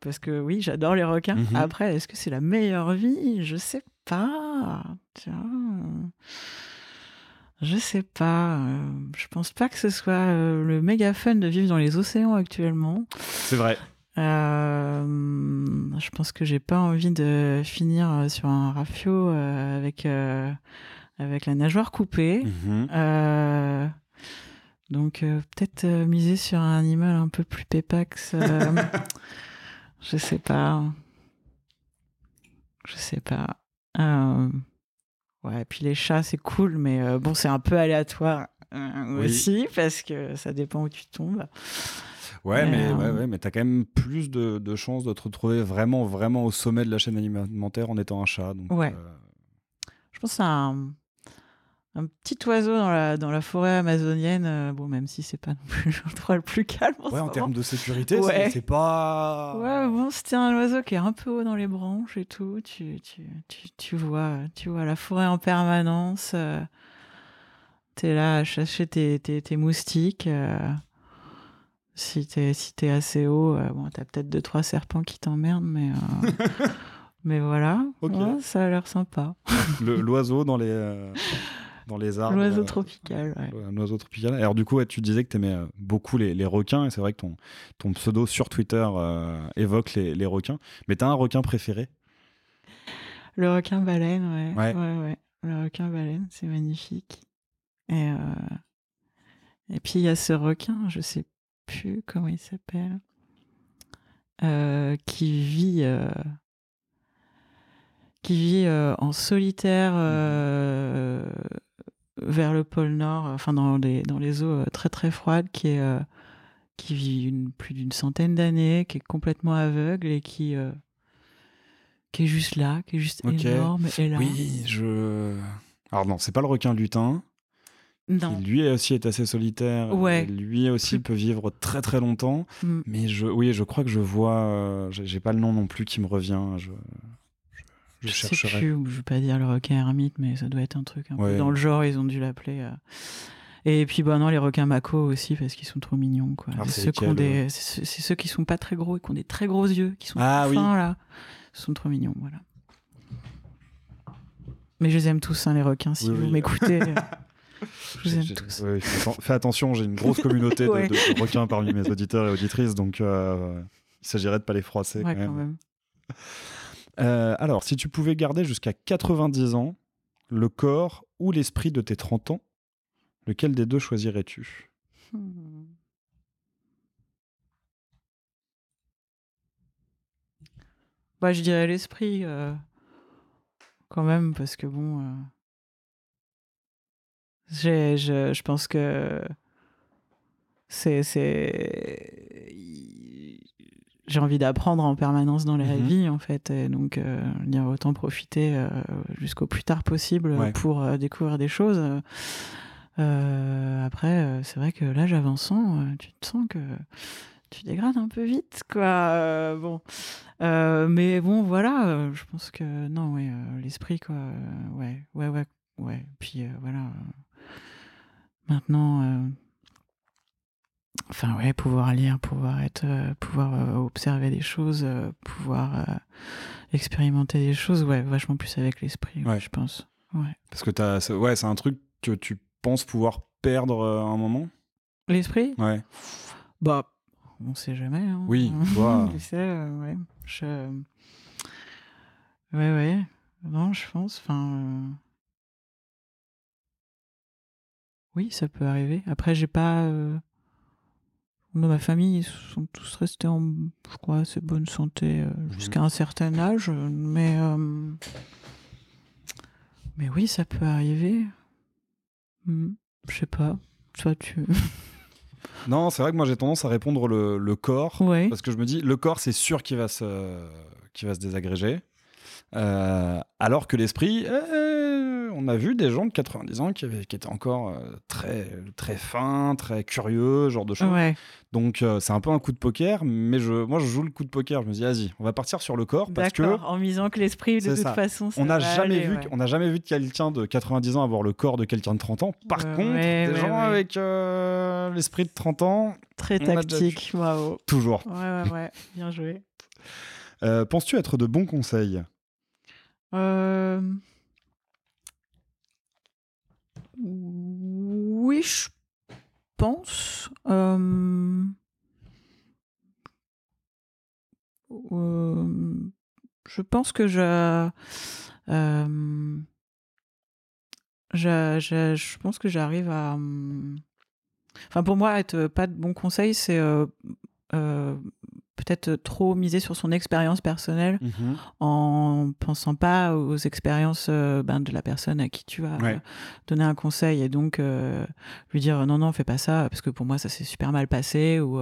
B: parce que oui, j'adore les requins. Après, est-ce que c'est la meilleure vie? Je sais pas. Je sais pas. Je pense pas que ce soit le méga fun de vivre dans les océans actuellement.
A: C'est vrai.
B: Je pense que j'ai pas envie de finir sur un rafio avec la nageoire coupée. Donc peut-être miser sur un animal un peu plus pépax. Je sais pas. Ouais, puis les chats, c'est cool, mais bon, c'est un peu aléatoire aussi, parce que ça dépend où tu tombes.
A: Ouais, mais t'as quand même plus de chances de te retrouver vraiment, vraiment au sommet de la chaîne alimentaire en étant un chat. Donc,
B: je pense à un petit oiseau dans la forêt amazonienne, bon, même si c'est pas non plus le plus calme.
A: En termes de sécurité, c'est pas...
B: Ouais, bon, c'était un oiseau qui est un peu haut dans les branches et tout. Tu vois la forêt en permanence. T'es là à chercher tes moustiques. Si t'es assez haut, bon, t'as peut-être 2-3 serpents qui t'emmerdent, mais voilà.
A: Okay.
B: Ouais, ça a l'air sympa.
A: L'oiseau dans les arbres.
B: L'oiseau tropical, ouais.
A: Un oiseau tropical. Alors du coup, tu disais que t'aimais beaucoup les requins, et c'est vrai que ton pseudo sur Twitter évoque les requins. Mais t'as un requin préféré?
B: Le requin baleine, ouais. Le requin baleine, c'est magnifique. Et puis il y a ce requin, je sais plus comment il s'appelle, qui vit en solitaire vers le pôle Nord, enfin dans les eaux très très froides, qui vit plus d'une centaine d'années, qui est complètement aveugle et qui est juste là, qui est juste énorme et là.
A: Oui, alors non, c'est pas le requin lutin.
B: Non.
A: Qui lui aussi est assez solitaire.
B: Ouais.
A: Et lui aussi peut vivre très très longtemps. Mais je crois que je vois. J'ai pas le nom non plus qui me revient. Je
B: sais
A: chercherai.
B: plus, je vais pas dire le requin ermite, mais ça doit être un truc un peu dans le genre, ils ont dû l'appeler. Et puis non, les requins mako aussi, parce qu'ils sont trop mignons, quoi.
A: Alors,
B: c'est ceux qui sont pas très gros et qui ont des très gros yeux, qui sont tout fins, là. Ils sont trop mignons, voilà. Mais je les aime tous, hein, les requins, si vous m'écoutez. Je vous aime tous.
A: Oui, fais attention, j'ai une grosse communauté de requins parmi mes auditeurs et auditrices, donc il s'agirait de pas les froisser.
B: Ouais, quand même.
A: Alors, si tu pouvais garder jusqu'à 90 ans le corps ou l'esprit de tes 30 ans, lequel des deux choisirais-tu ?
B: Bah, je dirais l'esprit, quand même, parce que bon... Je pense que j'ai envie d'apprendre en permanence dans la vie, en fait, et donc autant profiter jusqu'au plus tard possible pour découvrir des choses. Après, c'est vrai que l'âge avançant, tu te sens que tu dégrades un peu vite, quoi. Bon, mais bon, voilà, je pense que non, ouais, l'esprit, quoi. Ouais. Puis voilà. Maintenant, enfin ouais, pouvoir lire, pouvoir observer des choses, pouvoir expérimenter des choses, ouais, vachement plus avec l'esprit, je pense. Ouais.
A: Parce que c'est un truc que tu penses pouvoir perdre à un moment ?
B: L'esprit ?
A: Ouais.
B: Bah, on sait jamais. Hein.
A: Oui, toi.
B: Tu sais, ouais. Ouais. Non, je pense. Enfin. Oui, ça peut arriver. Après, j'ai pas. Dans ma famille, ils sont tous restés en, je crois, assez bonne santé jusqu'à un certain âge. Mais oui, ça peut arriver. Je sais pas. Toi, tu...
A: Non, c'est vrai que moi, j'ai tendance à répondre le corps.
B: Ouais.
A: Parce que je me dis, le corps, c'est sûr qu'il va se désagréger. Alors que l'esprit, on a vu des gens de 90 ans qui étaient encore très, très fins, très curieux, genre de choses.
B: Ouais.
A: Donc c'est un peu un coup de poker, mais moi je joue le coup de poker. Je me dis, vas-y, on va partir sur le corps parce que.
B: D'accord, en misant que l'esprit, de toute façon, ça va aller,
A: on n'a jamais vu de quelqu'un de 90 ans avoir le corps de quelqu'un de 30 ans. Par contre, des gens avec l'esprit de 30 ans.
B: Très tactique, waouh.
A: Toujours.
B: Ouais, bien joué.
A: Penses-tu être de bons conseils ?
B: Oui, je pense. Je pense que je pense que j'arrive à... Enfin, pour moi, être pas de bons conseils, c'est peut-être trop miser sur son expérience personnelle en pensant pas aux expériences de la personne à qui tu vas donner un conseil, et donc lui dire non, fais pas ça parce que pour moi ça s'est super mal passé, ou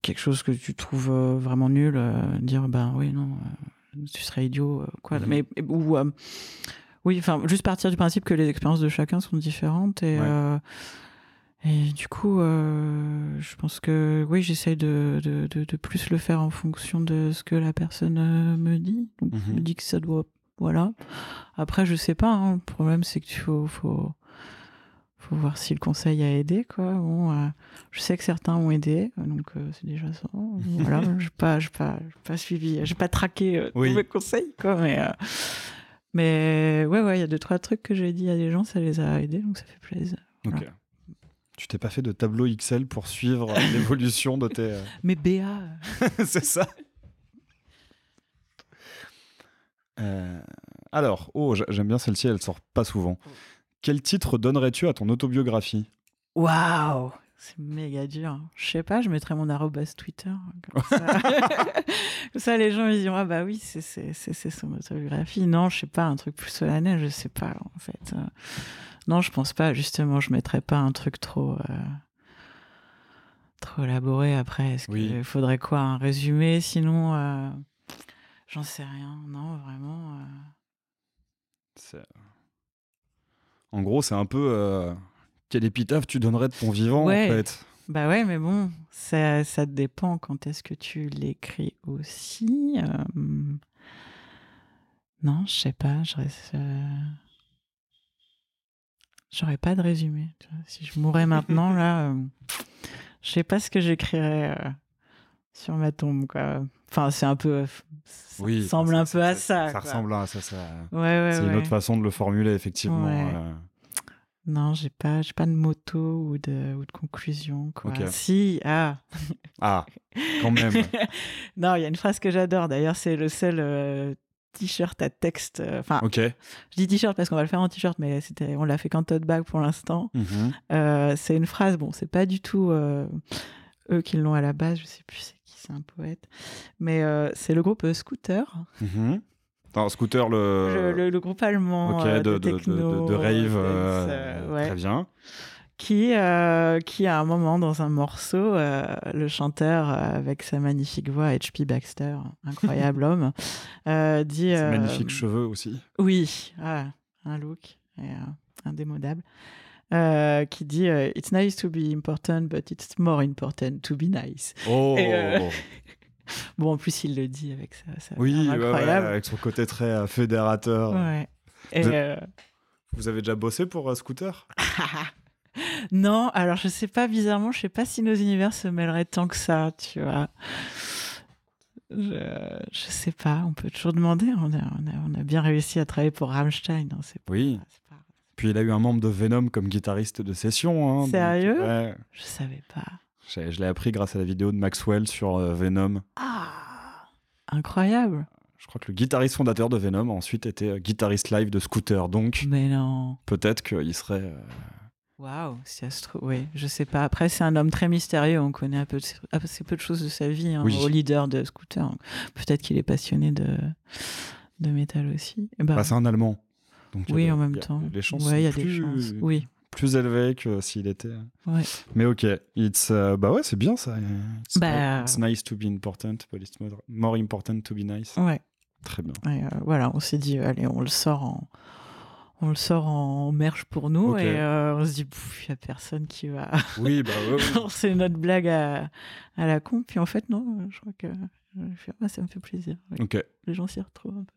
B: quelque chose que tu trouves vraiment nul, dire oui, non, tu serais idiot, quoi. Mais oui, enfin, juste partir du principe que les expériences de chacun sont différentes, et du coup, je pense que oui, j'essaye de plus le faire en fonction de ce que la personne me dit. Donc, je me dis que ça doit... Voilà. Après, je sais pas. Hein, le problème, c'est qu'il faut voir si le conseil a aidé, quoi. Bon, je sais que certains ont aidé, donc c'est déjà ça. Voilà, j'ai pas suivi, j'ai pas traqué tous mes conseils, quoi. Mais ouais, il y a 2-3 trucs que j'ai dit à des gens, ça les a aidés, donc ça fait plaisir. Voilà.
A: Ok. Tu t'es pas fait de tableau Excel pour suivre l'évolution de tes...
B: Mais BA...
A: C'est ça. Alors, j'aime bien celle-ci, elle sort pas souvent. Quel titre donnerais-tu à ton autobiographie ?
B: Waouh, c'est méga dur. Je sais pas, je mettrais mon arrobase Twitter. Comme ça, les gens ils diront ah bah oui, c'est son autobiographie. Non, je sais pas, un truc plus solennel, je sais pas en fait. Non, je pense pas. Justement, je mettrais pas un truc trop élaboré. Après, est-ce qu'il faudrait quoi, un résumé? Sinon, j'en sais rien. Non, vraiment.
A: En gros, c'est un peu quelle épitaphe tu donnerais de ton vivant, en fait.
B: Bah ouais, mais bon, ça dépend quand est-ce que tu l'écris aussi. Non, je sais pas, j'aurais pas de résumé. Tu vois. Si je mourais maintenant, là, je sais pas ce que j'écrirais sur ma tombe, quoi. Enfin, c'est un peu... Ça ressemble un peu à ça.
A: Ça
B: quoi.
A: ressemble à ça.
B: Ouais,
A: c'est une autre façon de le formuler, effectivement.
B: Ouais. Non, j'ai pas de motto ou de conclusion, quoi.
A: Ok.
B: Si,
A: Ah, quand même.
B: Non, il y a une phrase que j'adore. D'ailleurs, c'est le seul t-shirt à texte. Enfin,
A: Ok.
B: je dis t-shirt parce qu'on va le faire en t-shirt, mais on l'a fait qu'en tote bag pour l'instant. C'est une phrase, bon, c'est pas du tout eux qui l'ont à la base, je sais plus c'est qui, c'est un poète. Mais c'est le groupe Scooter.
A: Alors, Scooter,
B: le groupe allemand de techno.
A: de rave,
B: ouais.
A: très bien.
B: Qui, à un moment dans un morceau, le chanteur avec sa magnifique voix, H.P. Baxter, incroyable homme, dit...
A: Ses magnifiques cheveux aussi.
B: Oui, un look indémodable. Qui dit It's nice to be important, but it's more important to be nice.
A: Oh.
B: Bon, en plus, il le dit avec ça.
A: Oui,
B: incroyable.
A: avec son côté très fédérateur.
B: Ouais. Et
A: vous avez déjà bossé pour Scooter?
B: Non, alors je sais pas, bizarrement, je sais pas si nos univers se mêleraient tant que ça, tu vois. Je sais pas, on peut toujours demander. On a bien réussi à travailler pour Rammstein. Hein,
A: oui. Puis il a eu un membre de Venom comme guitariste de session. Hein,
B: sérieux?
A: donc, ouais.
B: Je savais pas.
A: Je l'ai appris grâce à la vidéo de Maxwell sur Venom.
B: Ah, incroyable.
A: Je crois que le guitariste fondateur de Venom a ensuite été guitariste live de Scooter. Donc,
B: mais non.
A: Peut-être qu'il serait...
B: Waouh, si ça se trouve, oui, je sais pas. Après, c'est un homme très mystérieux, on connaît assez peu de choses de sa vie, hein, au leader de Scooter. Peut-être qu'il est passionné de métal aussi. Et
A: c'est un Allemand. Donc
B: oui, en même temps.
A: Les chances
B: ouais,
A: sont
B: des chances. Oui.
A: plus élevées que s'il était...
B: Ouais.
A: Mais ok, bah ouais, c'est bien ça. It's nice to be important, but it's more important to be nice.
B: Ouais.
A: Très bien.
B: Et, voilà, on s'est dit, allez, on le sort en merch pour nous et on se dit, il n'y a personne qui va lancer notre blague à la con. Puis en fait, non, je crois que ça me fait plaisir. Oui.
A: Okay.
B: Les gens s'y retrouvent un peu.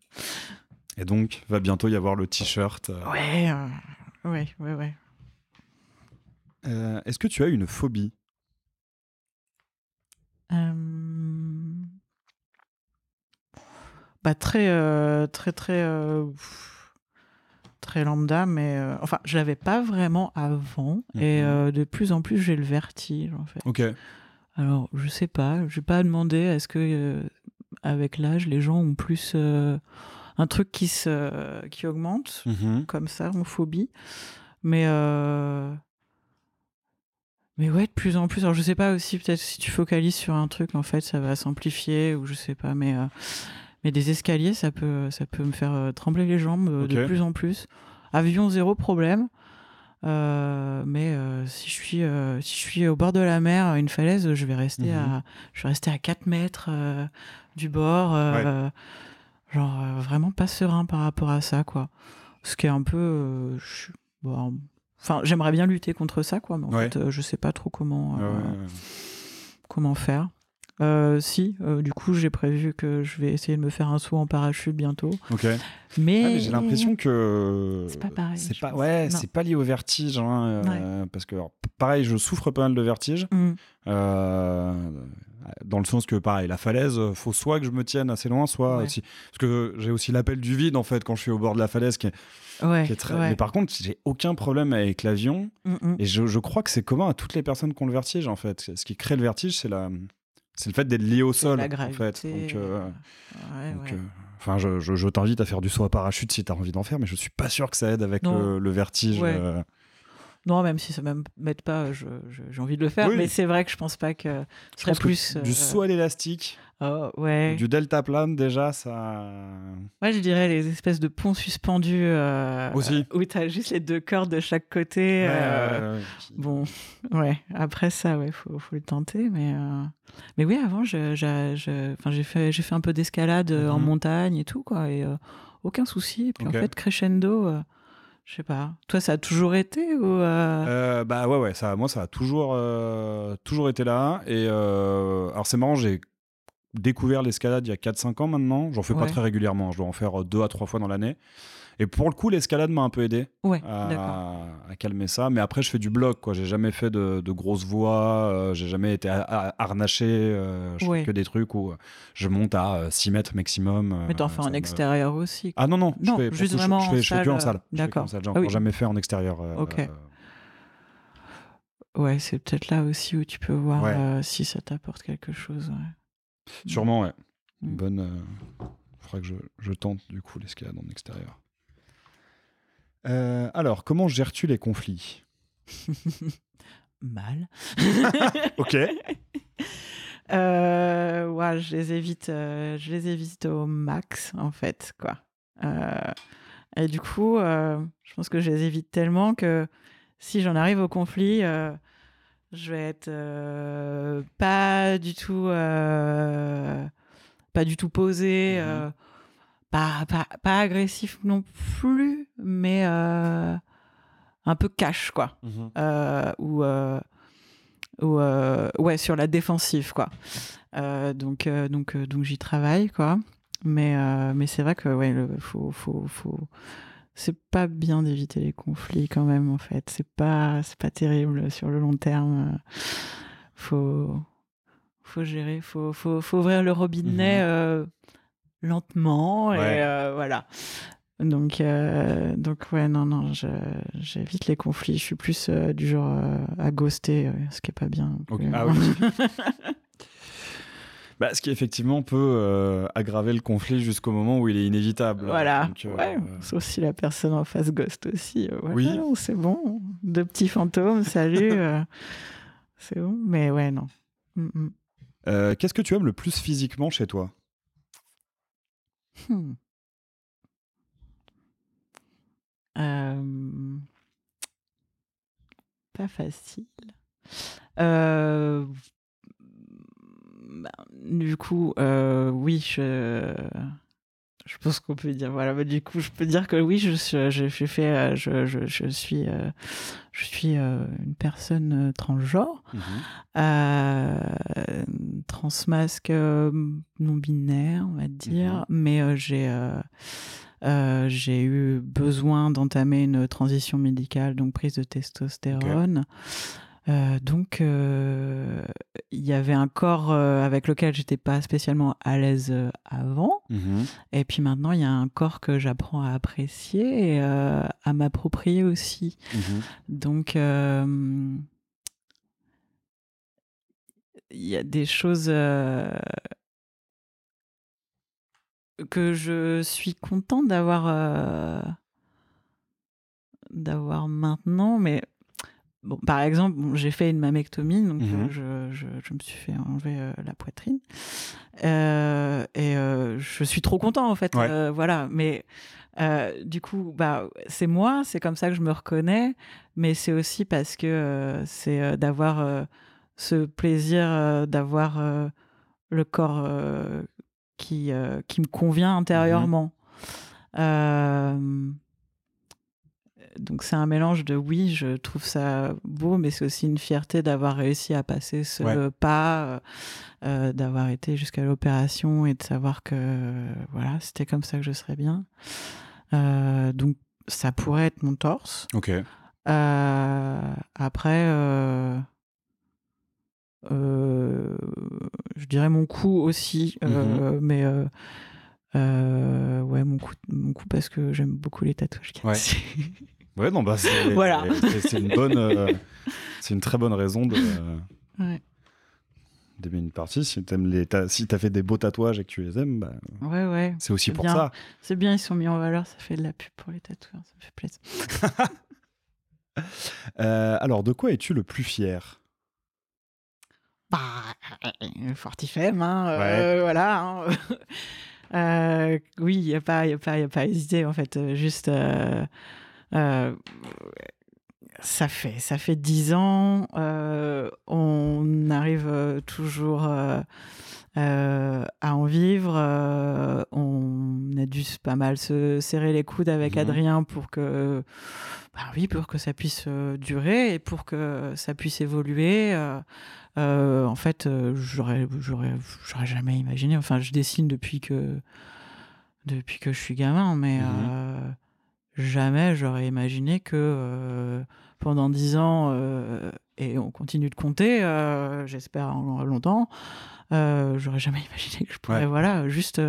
A: Et donc, va bientôt y avoir le t-shirt.
B: Ouais.
A: Est-ce que tu as une phobie?
B: Bah, très lambda, mais enfin, je l'avais pas vraiment avant, et de plus en plus, j'ai le vertige, en fait.
A: Ok.
B: Alors, je sais pas, je vais pas demander, est-ce que avec l'âge, les gens ont plus un truc qui augmente, comme ça, en phobie, mais ouais, de plus en plus. Alors, je sais pas aussi, peut-être si tu focalises sur un truc, en fait, ça va s'amplifier, ou je sais pas, mais des escaliers, ça peut me faire trembler les jambes de plus en plus. Avion, zéro problème. Mais si je suis au bord de la mer, une falaise, je vais rester à 4 mètres du bord. Genre, vraiment pas serein par rapport à ça, quoi. Ce qui est un peu... Enfin, j'aimerais bien lutter contre ça, quoi, mais en fait, je sais pas trop comment faire. Du coup, j'ai prévu que je vais essayer de me faire un saut en parachute bientôt.
A: Ok.
B: Mais
A: j'ai l'impression que
B: c'est pas pareil.
A: C'est pas lié au vertige, hein, parce que pareil, je souffre pas mal de vertige. Dans le sens que pareil, la falaise, faut soit que je me tienne assez loin, soit parce que j'ai aussi l'appel du vide en fait quand je suis au bord de la falaise qui est très... Mais par contre, j'ai aucun problème avec l'avion et je crois que c'est commun à toutes les personnes qui ont le vertige en fait. Ce qui crée le vertige, c'est le fait d'être lié au sol, en fait. Donc, enfin, je t'invite à faire du saut à parachute si t'as envie d'en faire, mais je suis pas sûr que ça aide avec le vertige.
B: Non, même si ça m'aide pas, j'ai envie de le faire. Mais c'est vrai que je pense pas que ce serait plus...
A: Du saut à l'élastique, du deltaplane, déjà, ça...
B: Moi, je dirais les espèces de ponts suspendus
A: aussi.
B: Où t'as juste les 2 cordes de chaque côté. Bon, après ça, faut le tenter. Mais oui, avant, j'ai fait un peu d'escalade en montagne et tout, quoi. Et aucun souci. Et puis en fait, crescendo... Je sais pas. Toi, ça a toujours été ou
A: Bah ouais, moi ça a toujours été là. Et alors c'est marrant, j'ai découvert l'escalade il y a 4-5 ans maintenant. J'en fais pas très régulièrement, je dois en faire 2 à 3 fois dans l'année. Et pour le coup, l'escalade m'a un peu aidé à calmer ça. Mais après, je fais du bloc, quoi. J'ai jamais fait de grosses voies, j'ai jamais été harnaché. Je fais que des trucs où je monte à 6 mètres maximum.
B: Mais t'en fais en extérieur aussi, quoi.
A: Ah non,
B: juste vraiment
A: je fais que en salle.
B: D'accord.
A: J'ai encore jamais fait en extérieur.
B: Ok. Ouais, c'est peut-être là aussi où tu peux voir si ça t'apporte quelque chose. Ouais.
A: Sûrement, ouais. Bonne. Faudrait que je tente du coup l'escalade en extérieur. Alors, comment gères-tu les conflits?
B: Mal.
A: Ok.
B: Ouais, je les évite au max en fait, quoi. Et du coup, je pense que je les évite tellement que si j'en arrive au conflit, je vais être pas du tout posé, pas agressif non plus, mais un peu cash, quoi. Ou sur la défensive, quoi. Donc j'y travaille, quoi. Mais c'est vrai que faut c'est pas bien d'éviter les conflits quand même, en fait. C'est pas terrible sur le long terme. Faut gérer, faut ouvrir le robinet lentement et voilà. Donc ouais, non, j'évite les conflits. Je suis plus du genre à ghoster, ce qui est pas bien.
A: Okay. Ah oui. Ce qui effectivement peut aggraver le conflit jusqu'au moment où il est inévitable.
B: Voilà. Donc, sauf si la personne en face ghost aussi. Oui. Non, c'est bon. 2 petits fantômes, salut. C'est bon. Mais ouais, non.
A: Qu'est-ce que tu aimes le plus physiquement chez toi?
B: Pas facile. Du coup, oui, je pense qu'on peut dire. Voilà, du coup, je peux dire que oui, je suis une personne transgenre, transmasque, non binaire, on va dire, mais j'ai eu besoin d'entamer une transition médicale, donc prise de testostérone. Donc, il y avait un corps avec lequel j'étais pas spécialement à l'aise avant. Et puis maintenant, il y a un corps que j'apprends à apprécier et à m'approprier aussi. Donc, il y a des choses que je suis contente d'avoir maintenant, mais bon, par exemple, j'ai fait une mammectomie, donc je me suis fait enlever la poitrine. Et je suis trop content, en fait. Voilà. Mais du coup, c'est moi, c'est comme ça que je me reconnais. Mais c'est aussi parce que c'est d'avoir ce plaisir d'avoir le corps qui me convient intérieurement. Donc c'est un mélange de oui, je trouve ça beau, mais c'est aussi une fierté d'avoir réussi à passer ce pas, d'avoir été jusqu'à l'opération et de savoir que voilà, c'était comme ça que je serais bien. Donc ça pourrait être mon torse.
A: Ok.
B: Après, je dirais mon cou aussi, mais ouais, mon cou parce que j'aime beaucoup les tatouages qu'il y a dessus.
A: Ouais, non,
B: voilà.
A: C'est une bonne, c'est une très bonne raison d'aimer une partie. Si t'as fait des beaux tatouages et que tu les aimes, c'est aussi pour
B: bien.
A: ça.
B: C'est bien, ils sont mis en valeur, ça fait de la pub pour les tatoueurs, ça me fait
A: plaisir. Alors, de quoi es-tu le plus fier?
B: Fortifem, voilà. Oui, il n'y a pas à hésiter, en fait. Juste, ça fait 10 ans. On arrive toujours à en vivre. On a dû pas mal se serrer les coudes avec Adrien pour que ça puisse durer et pour que ça puisse évoluer. En fait, j'aurais jamais imaginé. Enfin, je dessine depuis que je suis gamin, mais jamais j'aurais imaginé que pendant 10 ans, et on continue de compter, j'espère longtemps, j'aurais jamais imaginé que je pourrais, juste,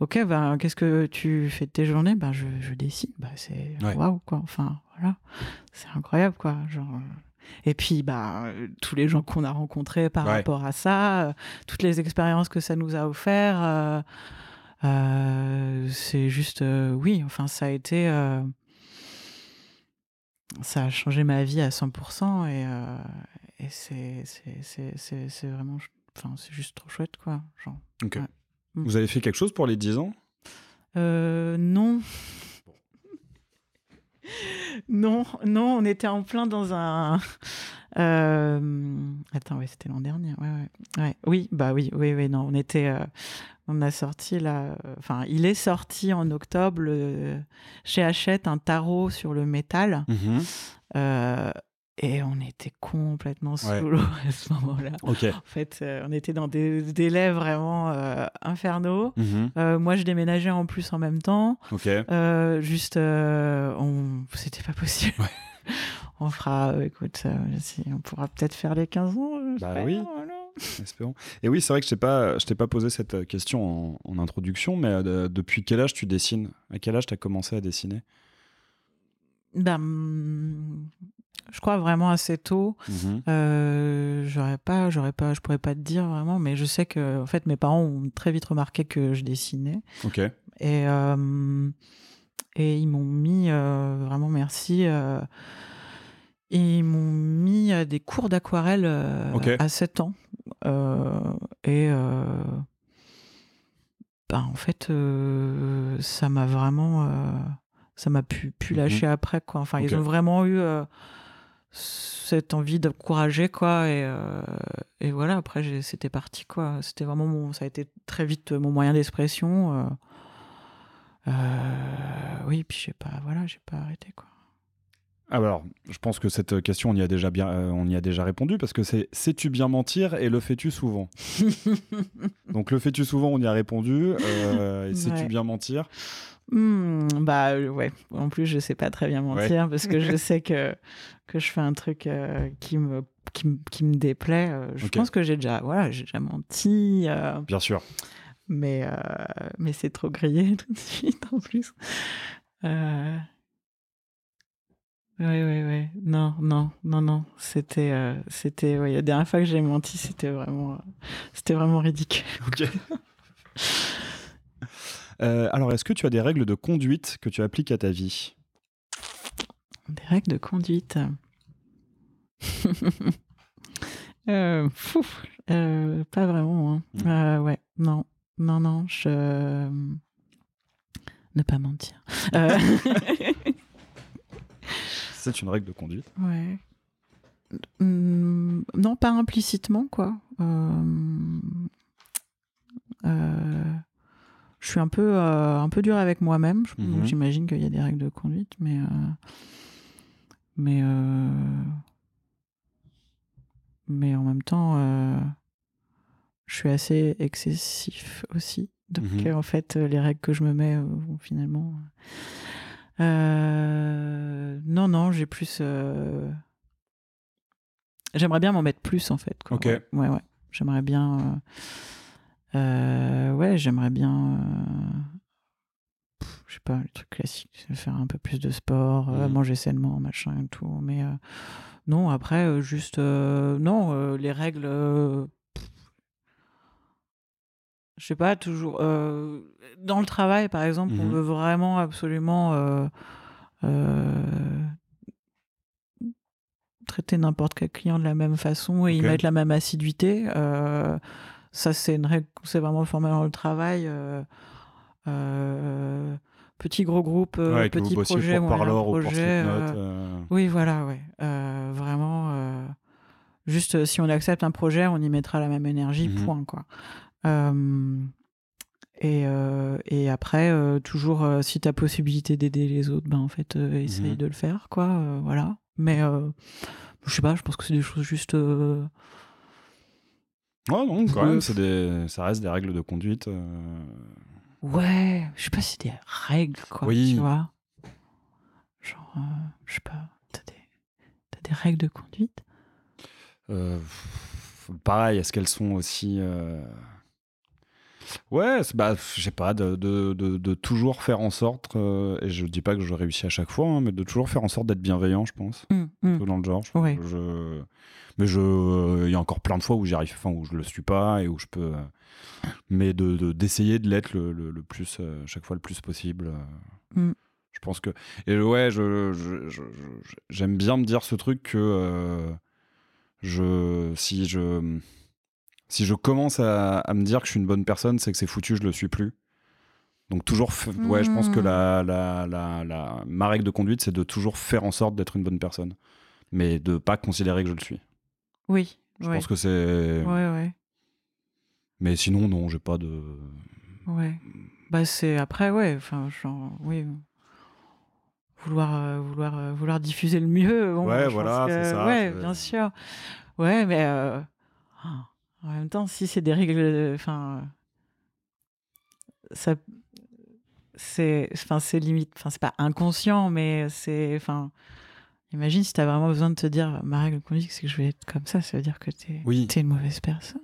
B: ok, qu'est-ce que tu fais de tes journées? Je dessine. C'est waouh, quoi. Enfin, voilà, c'est incroyable, quoi. Genre. Et puis, tous les gens qu'on a rencontrés par rapport à ça, toutes les expériences que ça nous a offert, c'est juste, oui, enfin, ça a été, ça a changé ma vie à 100%, et c'est vraiment, enfin, c'est juste trop chouette, quoi. Genre,
A: ok. Vous avez fait quelque chose pour les 10 ans?
B: Non. Non, on était en plein dans un... Attends, c'était l'an dernier. Oui, non, on a sorti là... Enfin, il est sorti en octobre chez Hachette un tarot sur le métal. Et on était complètement sous l'eau à ce moment-là.
A: Okay.
B: En fait, on était dans des délais vraiment infernaux. Moi, je déménageais en plus en même temps.
A: Okay.
B: C'était pas possible. On fera, écoute, on pourra peut-être faire les 15 ans.
A: Oui, espérons. Et oui, c'est vrai que je t'ai pas posé cette question en introduction, mais depuis quel âge tu dessines? À quel âge tu as commencé à dessiner?
B: Je crois vraiment assez tôt. Je pourrais pas te dire vraiment, mais je sais que en fait mes parents ont très vite remarqué que je dessinais.
A: Ok.
B: Et ils m'ont mis vraiment, merci. Ils m'ont mis des cours d'aquarelle à 7 ans. En fait, ça m'a vraiment, ça m'a pu lâcher après, quoi. Enfin, ils ont vraiment eu cette envie d'encourager, quoi, et voilà, après c'était parti, quoi. C'était vraiment ça a été très vite mon moyen d'expression. Oui, puis j'ai pas arrêté, quoi.
A: Alors, je pense que cette question, on y a déjà répondu, parce que c'est sais-tu bien mentir et le fais-tu souvent? Donc le fais-tu souvent, on y a répondu. Et sais-tu bien mentir?
B: Ouais. En plus, je sais pas très bien mentir, parce que je sais que je fais un truc qui me déplaît. Je pense que j'ai déjà menti.
A: Bien sûr.
B: Mais c'est trop grillé tout de suite, en plus. Ouais. Non. C'était la dernière fois que j'ai menti, c'était vraiment ridicule.
A: Ok. Alors, est-ce que tu as des règles de conduite que tu appliques à ta vie?
B: Des règles de conduite. Pas vraiment. Ouais, non. Ne pas mentir.
A: C'est une règle de conduite.
B: Ouais. Non, pas implicitement, quoi. Je suis un peu dur avec moi-même. Donc j'imagine qu'il y a des règles de conduite, mais en même temps, je suis assez excessif aussi. Donc en fait, les règles que je me mets, finalement... Non, j'ai plus... J'aimerais bien m'en mettre plus, en fait, quoi.
A: Ok.
B: Ouais. J'aimerais bien... j'aimerais bien... je sais pas, les trucs classiques, faire un peu plus de sport, manger sainement, machin et tout. Mais non, après, juste... non, les règles... je sais pas, toujours... dans le travail, par exemple, on veut vraiment, absolument... traiter n'importe quel client de la même façon et y mettre la même assiduité. Ça, c'est une règle, c'est vraiment formé dans le travail. Petit gros groupe, petit projet, moyen projet. Oui, voilà, ouais. Vraiment, juste si on accepte un projet, on y mettra la même énergie, point, quoi. Et après, toujours, si tu as possibilité d'aider les autres, en fait, essaye de le faire, quoi. Voilà. Mais je sais pas, je pense que c'est des choses juste.
A: Ouais, non, quand même, ça reste des règles de conduite.
B: Ouais, je sais pas si c'est des règles, quoi,
A: Oui.
B: tu vois. Genre, je sais pas, t'as des règles de conduite?
A: Pareil, est-ce qu'elles sont aussi... Ouais, je sais pas, de toujours faire en sorte, et je dis pas que je réussis à chaque fois, hein, mais de toujours faire en sorte d'être bienveillant, je pense. Un peu dans le genre.
B: Ouais.
A: Mais il y a encore plein de fois où j'y arrive, enfin, où je le suis pas et où je peux... mais d'essayer de l'être le plus, chaque fois le plus possible. Je pense que... Et ouais, j'aime bien me dire ce truc que si je commence à me dire que je suis une bonne personne, c'est que c'est foutu, je le suis plus. Donc toujours, ouais, je pense que ma règle de conduite, c'est de toujours faire en sorte d'être une bonne personne, mais de pas considérer que je le suis.
B: Oui.
A: Je pense que c'est...
B: Ouais.
A: Mais sinon, non, j'ai pas de...
B: Ouais. Bah c'est après, ouais, enfin, genre, oui. Vouloir diffuser le mieux. Bon,
A: Ouais,
B: je
A: voilà,
B: pense que,
A: c'est ça.
B: ouais, bien sûr. Ouais, mais en même temps, si c'est des règles, enfin, ça, c'est limite, enfin, c'est pas inconscient, mais c'est, enfin, imagine si t'as vraiment besoin de te dire, ma règle conduite, c'est que je vais être comme ça veut dire que t'es une mauvaise personne.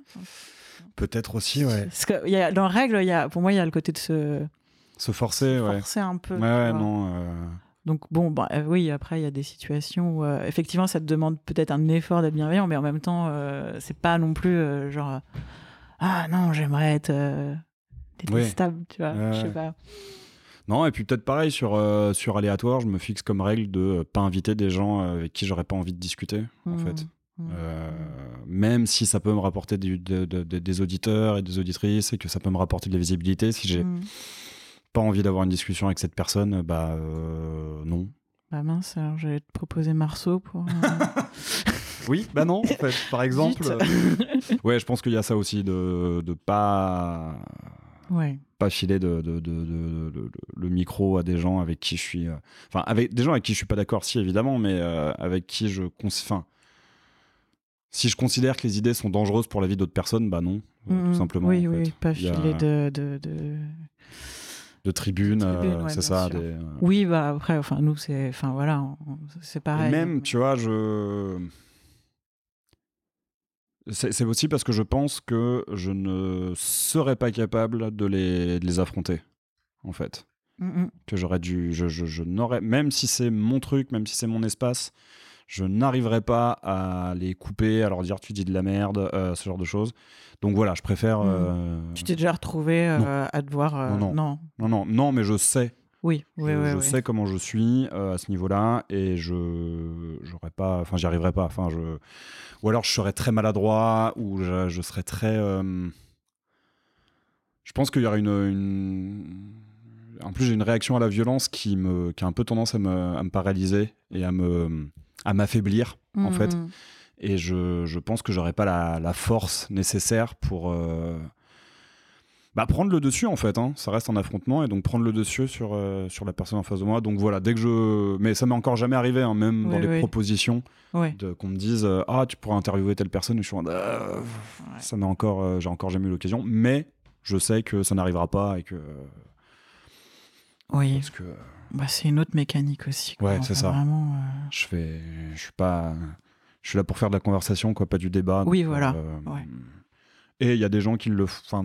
A: Peut-être aussi, ouais.
B: Parce que dans règle, pour moi, il y a le côté de se
A: forcer, ouais.
B: Forcer un peu.
A: Ouais, non.
B: Donc bon, oui, après, il y a des situations où effectivement, ça te demande peut-être un effort d'être bienveillant, mais en même temps, c'est pas non plus genre ah non, j'aimerais être détestable, tu vois, je sais pas.
A: Non, et puis peut-être pareil sur Aléatoire, je me fixe comme règle de pas inviter des gens avec qui j'aurais pas envie de discuter, en fait. Même si ça peut me rapporter des auditeurs et des auditrices et que ça peut me rapporter de la visibilité, si j'ai pas envie d'avoir une discussion avec cette personne, non.
B: Bah mince, alors j'allais te proposer Marceau pour...
A: Oui, bah non, en fait, par exemple. Ouais, je pense qu'il y a ça aussi, de pas...
B: Ouais.
A: Pas filer le micro à des gens avec qui je suis... Enfin, avec des gens avec qui je suis pas d'accord, si, évidemment, mais avec qui enfin, si je considère que les idées sont dangereuses pour la vie d'autres personnes, bah non, tout simplement.
B: Oui,
A: en fait.
B: pas filer
A: de tribune,
B: ouais,
A: c'est ça.
B: Oui, bah après, enfin, nous, c'est... Enfin, voilà, c'est pareil.
A: Et même, tu vois, c'est aussi parce que je pense que je ne serais pas capable de les affronter, en fait. Que j'aurais dû... Je n'aurais... Même si c'est mon truc, même si c'est mon espace, je n'arriverai pas à les couper, à leur dire tu dis de la merde, ce genre de choses. Donc voilà, je préfère...
B: Tu t'es déjà retrouvé à devoir...
A: Non, mais je sais.
B: Oui,
A: je sais comment je suis à ce niveau-là et j'aurais pas... Enfin, j'y arriverai pas. Enfin, ou alors je serais très maladroit ou je serais très... Je pense qu'il y aurait En plus, j'ai une réaction à la violence qui a un peu tendance à me paralyser et à m'affaiblir, en fait. Et je pense que j'aurais pas la force nécessaire pour prendre le dessus, en fait. Ça reste un affrontement, et donc prendre le dessus sur la personne en face de moi. Donc voilà, mais ça m'est encore jamais arrivé, même dans les propositions, qu'on me dise tu pourrais interviewer telle personne, et je suis ça m'est encore... j'ai encore jamais eu l'occasion, mais je sais que ça n'arrivera pas et que...
B: Oui.
A: Parce que...
B: c'est une autre mécanique aussi.
A: Ouais, c'est ça.
B: Vraiment,
A: je suis pas... Je suis là pour faire de la conversation, quoi, pas du débat.
B: Oui,
A: donc,
B: voilà.
A: Et il y a des gens qui le... Enfin,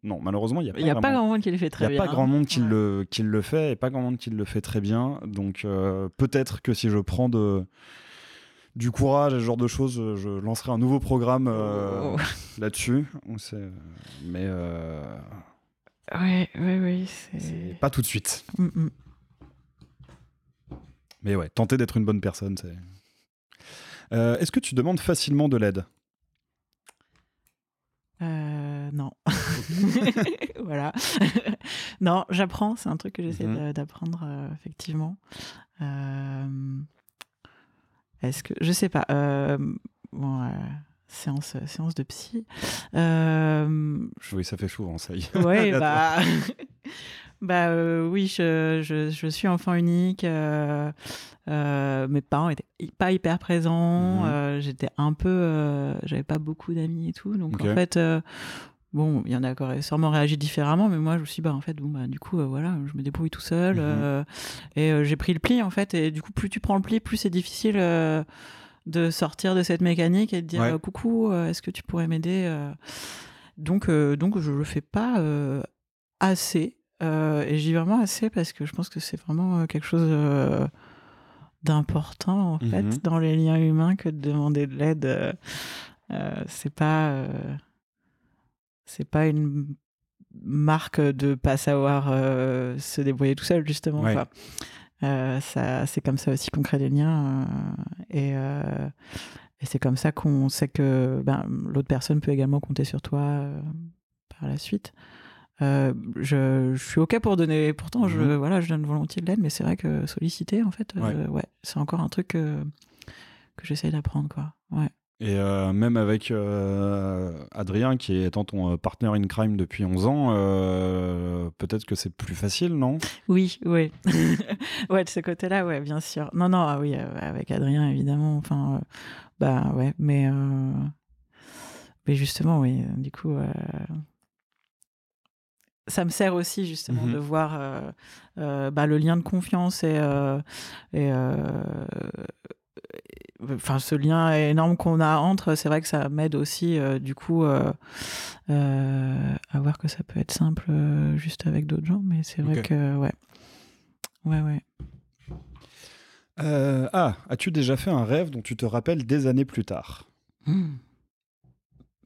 A: non, malheureusement, il n'y
B: a pas grand monde qui le fait très bien.
A: Il n'y a pas grand monde qui le fait, et pas grand monde qui le fait très bien. Donc peut-être que si je prends du courage et ce genre de choses, je lancerai un nouveau programme là-dessus. Mais...
B: Oui.
A: C'est pas tout de suite. Mais ouais, tenter d'être une bonne personne, c'est... Est-ce que tu demandes facilement de l'aide ?
B: Non. Voilà. Non, j'apprends, c'est un truc que j'essaie d'apprendre, effectivement. Est-ce que... Je sais pas. séance de psy.
A: Oui, ça fait souvent, ça y est.
B: Ouais, oui, je suis enfant unique. Mes parents étaient pas hyper présents. J'étais un peu, j'avais pas beaucoup d'amis et tout. Donc en fait, bon, il y en a qui auraient sûrement réagi différemment, mais moi je me suis dit, en fait, du coup, voilà, je me débrouille tout seul. Et j'ai pris le pli en fait. Et du coup, plus tu prends le pli, plus c'est difficile de sortir de cette mécanique et de dire coucou, est-ce que tu pourrais m'aider donc je le fais pas assez. Et je dis vraiment assez parce que je pense que c'est vraiment quelque chose d'important en fait dans les liens humains que de demander de l'aide. C'est pas une marque de pas savoir se débrouiller tout seul justement. Quoi. C'est comme ça aussi qu'on crée des liens et c'est comme ça qu'on sait que l'autre personne peut également compter sur toi par la suite. Je suis ok pour donner, pourtant je donne volontiers de l'aide, mais c'est vrai que solliciter en fait, c'est encore un truc que j'essaye d'apprendre quoi. Ouais.
A: Et même avec Adrien, qui est étant ton partner in crime depuis 11 ans, peut-être que c'est plus facile, non ?
B: Oui. Ouais, de ce côté-là, ouais, bien sûr. Non, oui, avec Adrien, évidemment. Enfin, ouais, mais justement, oui, du coup, ça me sert aussi, justement, de voir le lien de confiance et enfin ce lien énorme qu'on a entre, c'est vrai que ça m'aide aussi du coup à voir que ça peut être simple juste avec d'autres gens, mais c'est vrai que ouais.
A: As-tu déjà fait un rêve dont tu te rappelles des années plus tard ?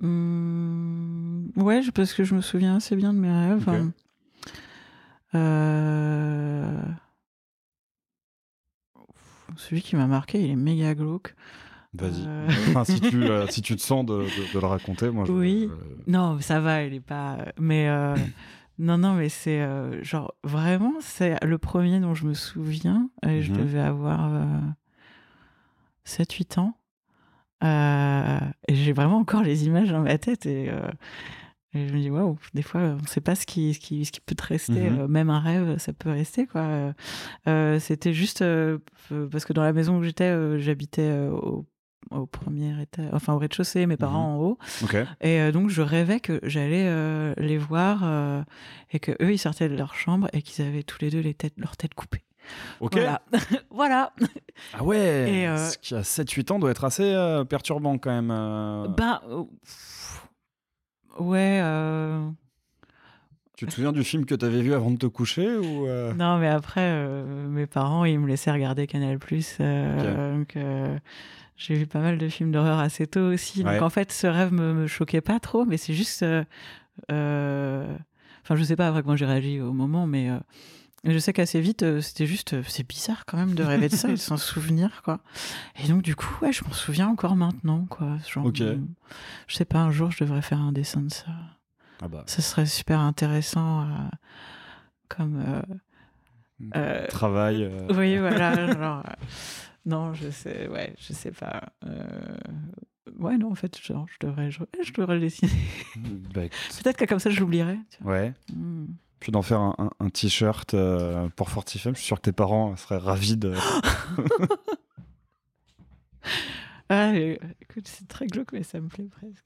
B: Ouais, parce que je me souviens assez bien de mes rêves. Celui qui m'a marqué, il est méga glauque.
A: Vas-y. Enfin, si tu te sens de le raconter, moi.
B: Oui. Non, ça va, il est pas. Mais non, mais c'est genre vraiment, c'est le premier dont je me souviens. Et je devais avoir 7-8 ans. Et j'ai vraiment encore les images dans ma tête et je me dis waouh, des fois on ne sait pas ce qui peut te rester, même un rêve ça peut rester quoi. C'était juste parce que dans la maison où j'étais, j'habitais au premier étage, enfin au rez-de-chaussée, mes parents en haut. Et donc je rêvais que j'allais les voir et que eux ils sortaient de leur chambre et qu'ils avaient tous les deux leurs têtes coupées. Voilà.
A: Ah ouais. Et ce qui a 7-8 ans doit être assez perturbant quand même.
B: Ouais.
A: Tu te souviens du film que tu avais vu avant de te coucher ou
B: Non, mais après, mes parents, ils me laissaient regarder Canal+. Donc, j'ai vu pas mal de films d'horreur assez tôt aussi. Donc, en fait, ce rêve me choquait pas trop, mais c'est juste... Enfin, je sais pas après comment j'ai réagi au moment, mais je sais qu'assez vite, c'était juste... c'est bizarre quand même de rêver de ça et de s'en souvenir, quoi. Et donc, du coup, ouais, je m'en souviens encore maintenant, quoi. Genre, je sais pas, un jour, je devrais faire un dessin de ça.
A: Ah bah.
B: Ça serait super intéressant comme
A: travail.
B: Oui, voilà. Genre, non, je sais pas. Ouais, non, en fait, genre, je devrais le dessiner. Peut-être que comme ça, je l'oublierai.
A: Ouais. Puis d'en faire un t-shirt pour Fortifem. Je suis sûr que tes parents seraient ravis de.
B: Écoute, c'est très glauque, mais ça me plaît presque.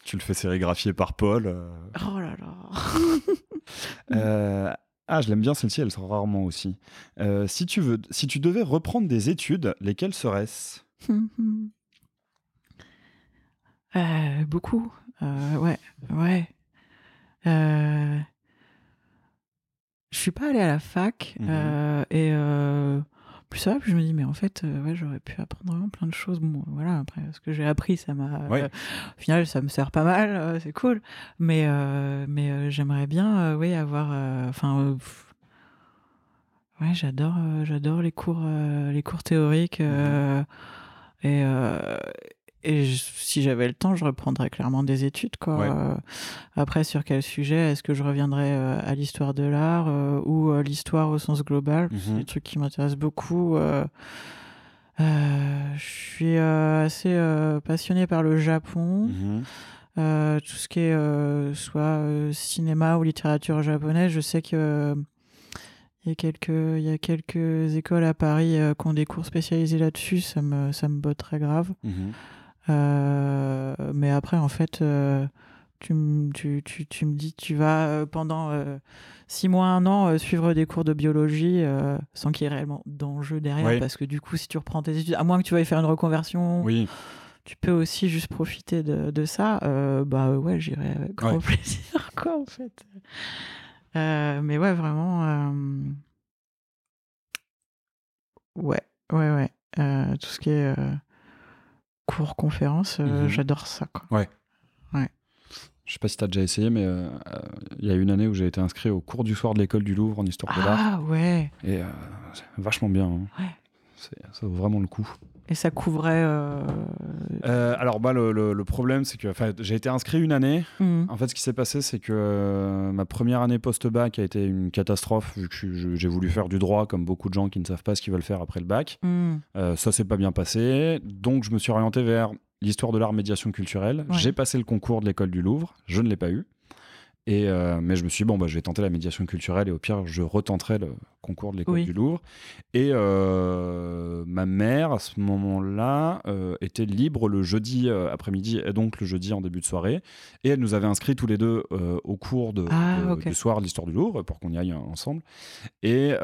A: Tu le fais sérigraphier par Paul.
B: Oh là là.
A: Je l'aime bien celle-ci, elle sort rarement aussi. Si tu devais reprendre des études, lesquelles seraient-ce ?
B: Beaucoup. Ouais. Je suis pas allée à la fac et plus ça va, plus je me dis mais en fait j'aurais pu apprendre vraiment plein de choses. Bon voilà, après ce que j'ai appris ça m'a au final ça me sert pas mal, c'est cool, mais j'aimerais bien avoir j'adore les cours théoriques et si j'avais le temps, je reprendrais clairement des études, quoi. Après, sur quel sujet ? Est-ce que je reviendrais à l'histoire de l'art ou l'histoire au sens global ? C'est des trucs qui m'intéressent beaucoup. Je suis assez passionnée par le Japon. Tout ce qui est soit cinéma ou littérature japonaise. Je sais que il y a quelques écoles à Paris qui ont des cours spécialisés là-dessus. Ça me botte très grave. Mais après, en fait, tu me dis, tu vas pendant 6 mois, 1 an, suivre des cours de biologie sans qu'il y ait réellement d'enjeu derrière. Parce que du coup, si tu reprends tes études, à moins que tu veuilles faire une reconversion, tu peux aussi juste profiter de ça. Ouais, j'irai avec grand plaisir, quoi, en fait. Mais ouais, vraiment... Ouais. Tout ce qui est cours, conférences, j'adore ça, quoi.
A: Ouais. Je sais pas si tu as déjà essayé, mais il y a une année où j'ai été inscrit au cours du soir de l'école du Louvre en histoire de l'art.
B: Ah ouais.
A: Et c'est vachement bien. Ouais. Ça vaut vraiment le coup.
B: Et ça couvrait...
A: Alors, le problème, c'est que j'ai été inscrit une année. En fait, ce qui s'est passé, c'est que ma première année post-bac a été une catastrophe, vu que j'ai voulu faire du droit, comme beaucoup de gens qui ne savent pas ce qu'ils veulent faire après le bac. Ça s'est pas bien passé. Donc, je me suis orienté vers l'histoire de l'art, médiation culturelle. J'ai passé le concours de l'école du Louvre. Je ne l'ai pas eu. Mais je me suis dit, je vais tenter la médiation culturelle et au pire, je retenterai le concours de l'école du Louvre. Et ma mère, à ce moment-là, était libre le jeudi après-midi et donc le jeudi en début de soirée. Et elle nous avait inscrits tous les deux au cours du soir de l'histoire du Louvre pour qu'on y aille ensemble. Et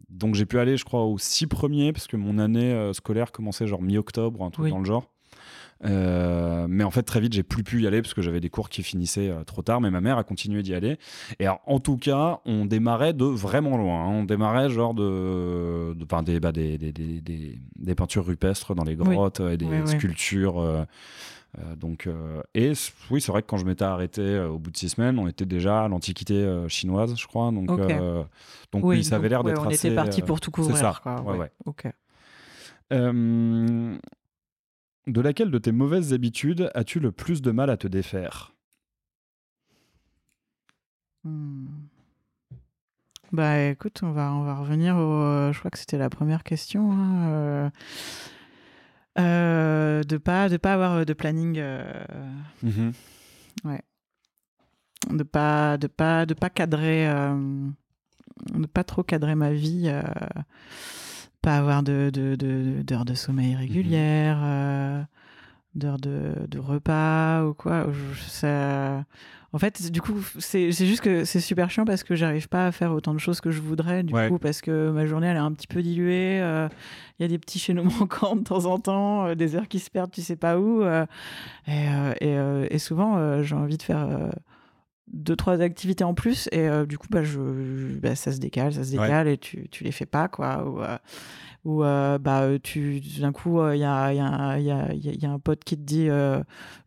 A: donc j'ai pu aller, je crois, aux 6 premiers parce que mon année scolaire commençait genre mi-octobre, un truc dans le genre. Mais en fait très vite j'ai plus pu y aller parce que j'avais des cours qui finissaient trop tard, mais ma mère a continué d'y aller. Et alors, en tout cas on démarrait de vraiment loin, on démarrait genre des peintures rupestres dans les grottes et des sculptures et oui, c'est vrai que quand je m'étais arrêté au bout de 6 semaines, on était déjà à l'Antiquité chinoise, je crois, donc oui, ça avait l'air d'être assez...
B: on était parti pour tout couvrir.
A: C'est ça,
B: quoi.
A: Ok. De laquelle de tes mauvaises habitudes as-tu le plus de mal à te défaire ?
B: Bah écoute, on va revenir je crois que c'était la première question. De pas avoir de planning. Ouais. De pas cadrer. De pas trop cadrer ma vie. Pas avoir d'heures de sommeil régulières, d'heures de repas ou quoi. En fait, du coup, c'est juste que c'est super chiant parce que j'arrive pas à faire autant de choses que je voudrais, du coup, parce que ma journée, elle est un petit peu diluée. Il y a des petits chaînons manquants de temps en temps, des heures qui se perdent, tu sais pas où. Et souvent, j'ai envie de faire 2-3 activités en plus et du coup ça se décale et tu les fais pas, quoi. Ou d'un coup il y a un pote qui te dit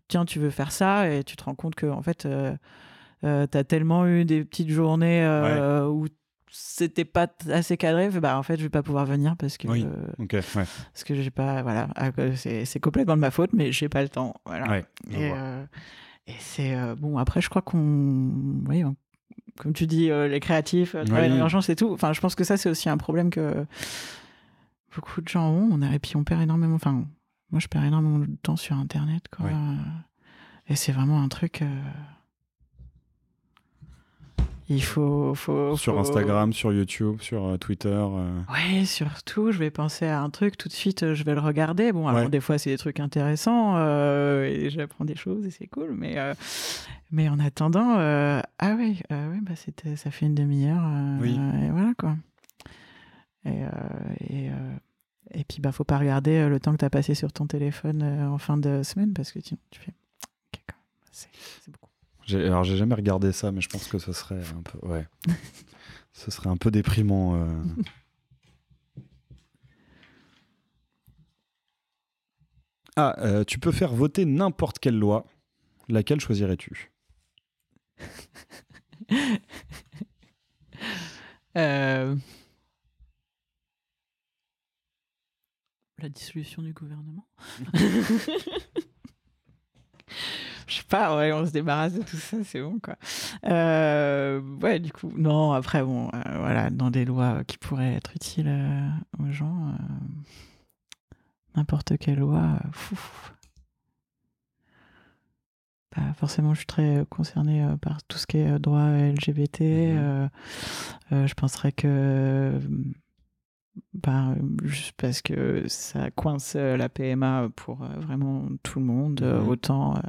B: tiens, tu veux faire ça, et tu te rends compte que en fait t'as tellement eu des petites journées où c'était pas assez cadré, en fait je vais pas pouvoir venir parce que parce que j'ai pas, voilà, c'est complètement de ma faute, mais j'ai pas le temps, voilà. Et c'est bon, après je crois comme tu dis, les créatifs travaillent dans l'urgence et tout, enfin je pense que ça c'est aussi un problème que beaucoup de gens ont, et puis on perd énormément, enfin moi je perds énormément de temps sur internet, quoi. Et c'est vraiment un truc il faut
A: sur Instagram, sur YouTube, sur Twitter.
B: Ouais, surtout, je vais penser à un truc tout de suite, je vais le regarder. Bon, alors des fois c'est des trucs intéressants et j'apprends des choses et c'est cool, mais en attendant, ça fait une demi-heure. Et voilà, quoi. Et puis faut pas regarder le temps que tu as passé sur ton téléphone en fin de semaine, parce que sinon tu fais OK, quand même, c'est beaucoup.
A: Alors j'ai jamais regardé ça, mais je pense que ce serait un peu ce serait un peu déprimant. Tu peux faire voter n'importe quelle loi, laquelle choisirais-tu ?
B: La dissolution du gouvernement. Je sais pas, on se débarrasse de tout ça, c'est bon, quoi. Du coup, non, après, voilà, dans des lois qui pourraient être utiles aux gens. n'importe quelle loi, forcément, je suis très concernée par tout ce qui est droit LGBT. Je penserais que, juste parce que ça coince la PMA pour vraiment tout le monde, autant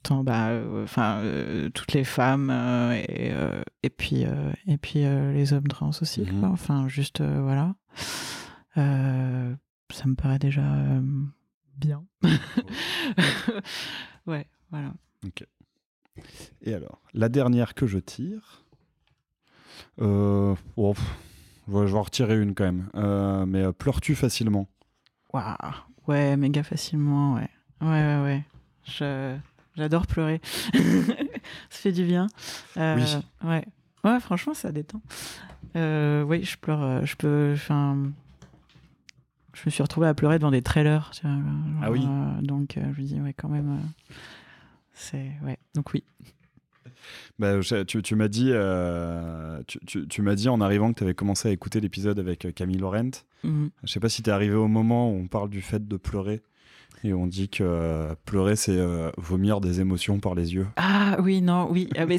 B: toutes les femmes et puis les hommes trans aussi, quoi. Enfin, juste, voilà. Ça me paraît déjà bien. Ouais, voilà.
A: Ok. Et alors, la dernière que je tire, je vais en retirer une quand même. Mais pleures-tu facilement?
B: Waouh. Ouais, méga facilement, ouais. Ouais. J'adore pleurer. Ça fait du bien.
A: Oui.
B: Ouais, franchement, ça détend. Oui, je pleure. Je me suis retrouvée à pleurer devant des trailers. Tu vois,
A: Ah oui.
B: Donc, je me dis, ouais, quand même. Ouais, donc oui.
A: Tu m'as dit, tu m'as dit en arrivant que tu avais commencé à écouter l'épisode avec Camille Laurent. Je sais pas si tu es arrivé au moment où on parle du fait de pleurer et on dit que pleurer, c'est vomir des émotions par les yeux.
B: Ah oui, non, oui. Ah, mais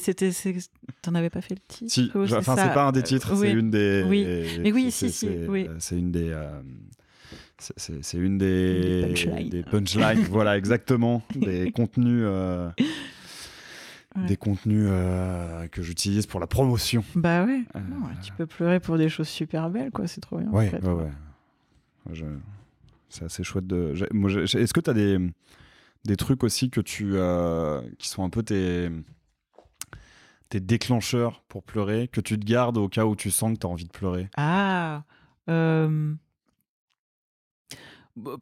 B: t'en avais pas fait le titre?
A: Si, c'est pas un des titres, c'est une des.
B: Oui, mais oui, si. Oui.
A: C'est une des. C'est une des punchlines. Voilà, exactement. Des contenus. Des contenus que j'utilise pour la promotion.
B: Bah ouais. Tu peux pleurer pour des choses super belles, quoi. C'est trop bien.
A: Ouais. C'est assez chouette de. Est-ce que tu as des trucs aussi que qui sont un peu tes déclencheurs pour pleurer, que tu te gardes au cas où tu sens que tu as envie de pleurer?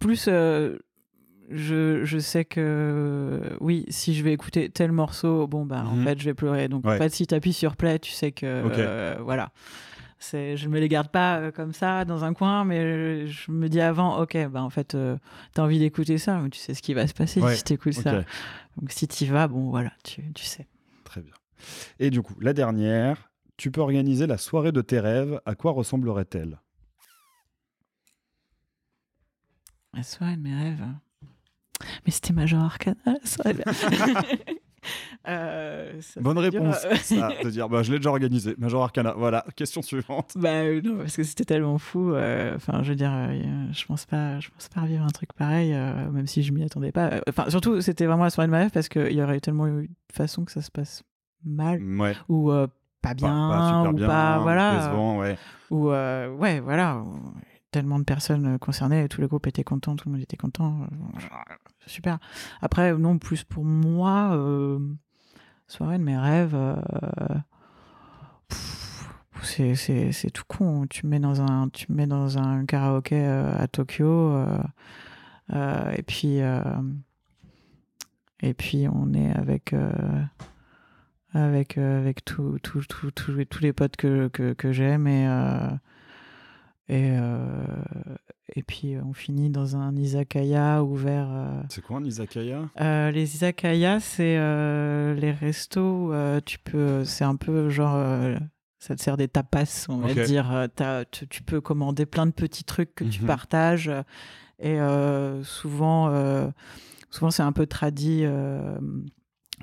B: Plus, je sais que oui, si je vais écouter tel morceau, en fait, je vais pleurer. Donc, en fait, si tu appuies sur play, tu sais que voilà. Je me les garde pas comme ça dans un coin, mais je me dis avant, en fait, t'as envie d'écouter ça, mais tu sais ce qui va se passer si t'écoutes ça. Donc, si t'y vas, voilà, tu sais.
A: Très bien. Et du coup, la dernière, tu peux organiser la soirée de tes rêves. À quoi ressemblerait-elle?
B: La soirée de mes rêves. Mais c'était Major Arcana, la soirée.
A: Bonne réponse. Ça, de dire, je l'ai déjà organisé. Major Arcana. Voilà. Question suivante.
B: Non, parce que c'était tellement fou. Enfin, je veux dire, je pense pas revivre un truc pareil, même si je m'y attendais pas. Enfin, surtout, c'était vraiment la soirée de ma rêve parce qu'il y aurait tellement eu de façons que ça se passe mal ou pas bien,
A: pas super
B: ou
A: bien,
B: pas, voilà,
A: décevant,
B: ou voilà. Tellement de personnes concernées, tous les groupes étaient contents, tout le monde était content. Super. Après, non, plus pour moi, soirée de mes rêves, c'est tout con. Tu me mets dans un karaoké à Tokyo, et puis on est avec tous les potes que j'aime et puis on finit dans un izakaya ouvert.
A: C'est quoi un izakaya?
B: Les izakayas, c'est les restos où c'est un peu genre ça te sert des tapas, on va dire. Tu peux commander plein de petits trucs que tu partages et souvent c'est un peu tradi.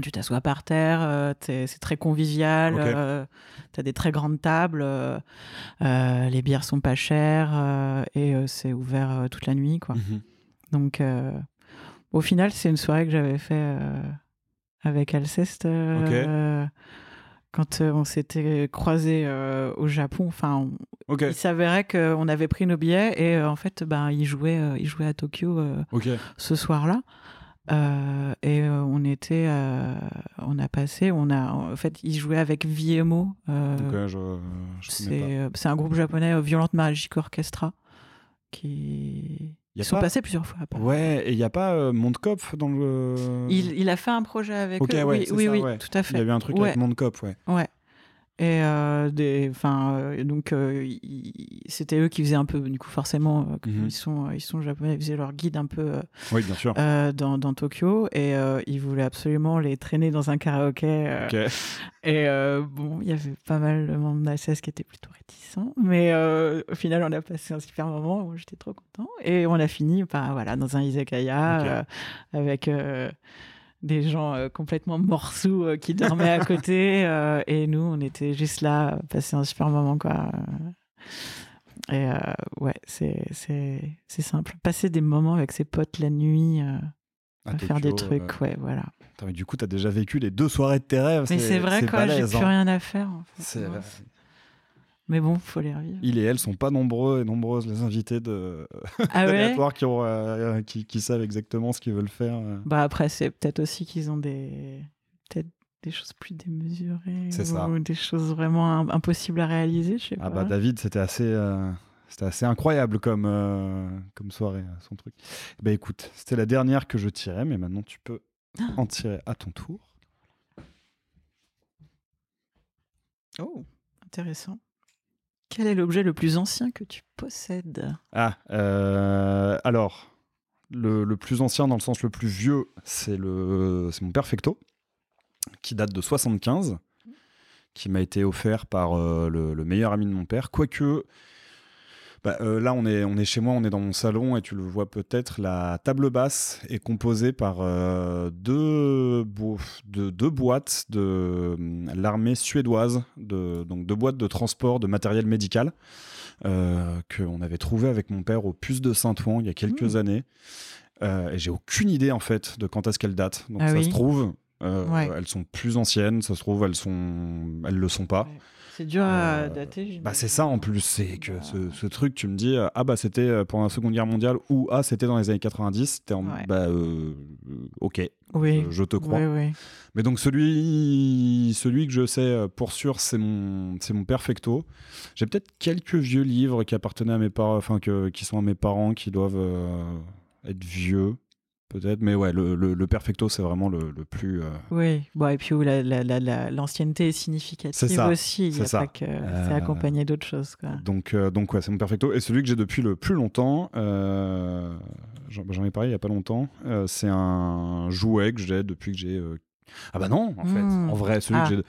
B: Tu t'assois par terre, c'est très convivial, t'as des très grandes tables, les bières sont pas chères et c'est ouvert toute la nuit, quoi. Donc, au final, c'est une soirée que j'avais fait avec Alceste quand on s'était croisés au Japon. Enfin, il s'avérait qu'on avait pris nos billets et en fait, il jouait à Tokyo ce soir-là. Et en fait, ils jouaient avec Viemo. C'est un groupe japonais, Violent Magic Orchestra, qui sont passés plusieurs fois.
A: Ouais, et il n'y a pas Mondkopf dans le.
B: Il a fait un projet avec eux.
A: Oui,
B: oui, tout à fait.
A: Il y avait un truc avec Mondkopf,
B: Ouais. Et donc c'était eux qui faisaient un peu, du coup forcément, ils sont japonais, ils faisaient leur guide un peu
A: Oui, bien sûr.
B: dans Tokyo, et ils voulaient absolument les traîner dans un karaoké. Et bon, il y avait pas mal de membres d'ASS qui étaient plutôt réticents, mais au final on a passé un super moment, moi j'étais trop content, et on a fini dans un izakaya avec des gens complètement mortsous qui dormaient à côté, et nous on était juste là, passer un super moment, quoi. Et ouais, c'est simple, passer des moments avec ses potes la nuit, à faire
A: Tokyo,
B: des trucs, ouais, voilà.
A: Attends, mais du coup t'as déjà vécu les 2 soirées de tes rêves.
B: Mais c'est vrai, quoi,
A: balèze,
B: j'ai plus rien à faire, en fait.
A: C'est...
B: Mais bon, faut les revivre.
A: Ils et elles sont pas nombreux et nombreuses, les invités aléatoires qui savent exactement ce qu'ils veulent faire.
B: Bah après, c'est peut-être aussi qu'ils ont peut-être des choses plus démesurées,
A: C'est ça.
B: Ou des choses vraiment impossibles à réaliser, je sais pas.
A: Bah David, c'était assez incroyable comme soirée, son truc. Bah écoute, c'était la dernière que je tirais, mais maintenant tu peux en tirer à ton tour.
B: Oh, intéressant. Quel est l'objet le plus ancien que tu possèdes ?
A: Alors, le plus ancien dans le sens le plus vieux, c'est mon perfecto, qui date de 75, qui m'a été offert par le meilleur ami de mon père. Quoique, là on est chez moi, on est dans mon salon, et tu le vois peut-être, la table basse est composée par deux boîtes de l'armée suédoise, donc 2 boîtes de transport de matériel médical qu'on avait trouvé avec mon père au Puce de Saint-Ouen il y a quelques années. Et j'ai aucune idée en fait de quand est-ce qu'elles datent. Donc se trouve, elles sont plus anciennes, ça se trouve elles le sont pas.
B: Ouais. C'est dur à dater.
A: C'est ça en plus, c'est que ce truc, tu me dis c'était pendant la Seconde Guerre mondiale, ou c'était dans les années 90, ok,
B: oui.
A: je te crois.
B: Oui.
A: Mais donc celui que je sais pour sûr, c'est mon perfecto. J'ai peut-être quelques vieux livres qui appartenaient à mes parents, qui sont à mes parents, qui doivent être vieux peut-être, mais ouais, le perfecto, c'est vraiment le plus...
B: Oui, et puis où l'ancienneté est significative aussi, il n'y a pas que c'est accompagné d'autres choses, quoi.
A: Donc ouais, c'est mon perfecto, et celui que j'ai depuis le plus longtemps, j'en ai parlé il y a pas longtemps, c'est un jouet que j'ai depuis que j'ai... Ah bah non, en fait, en vrai, celui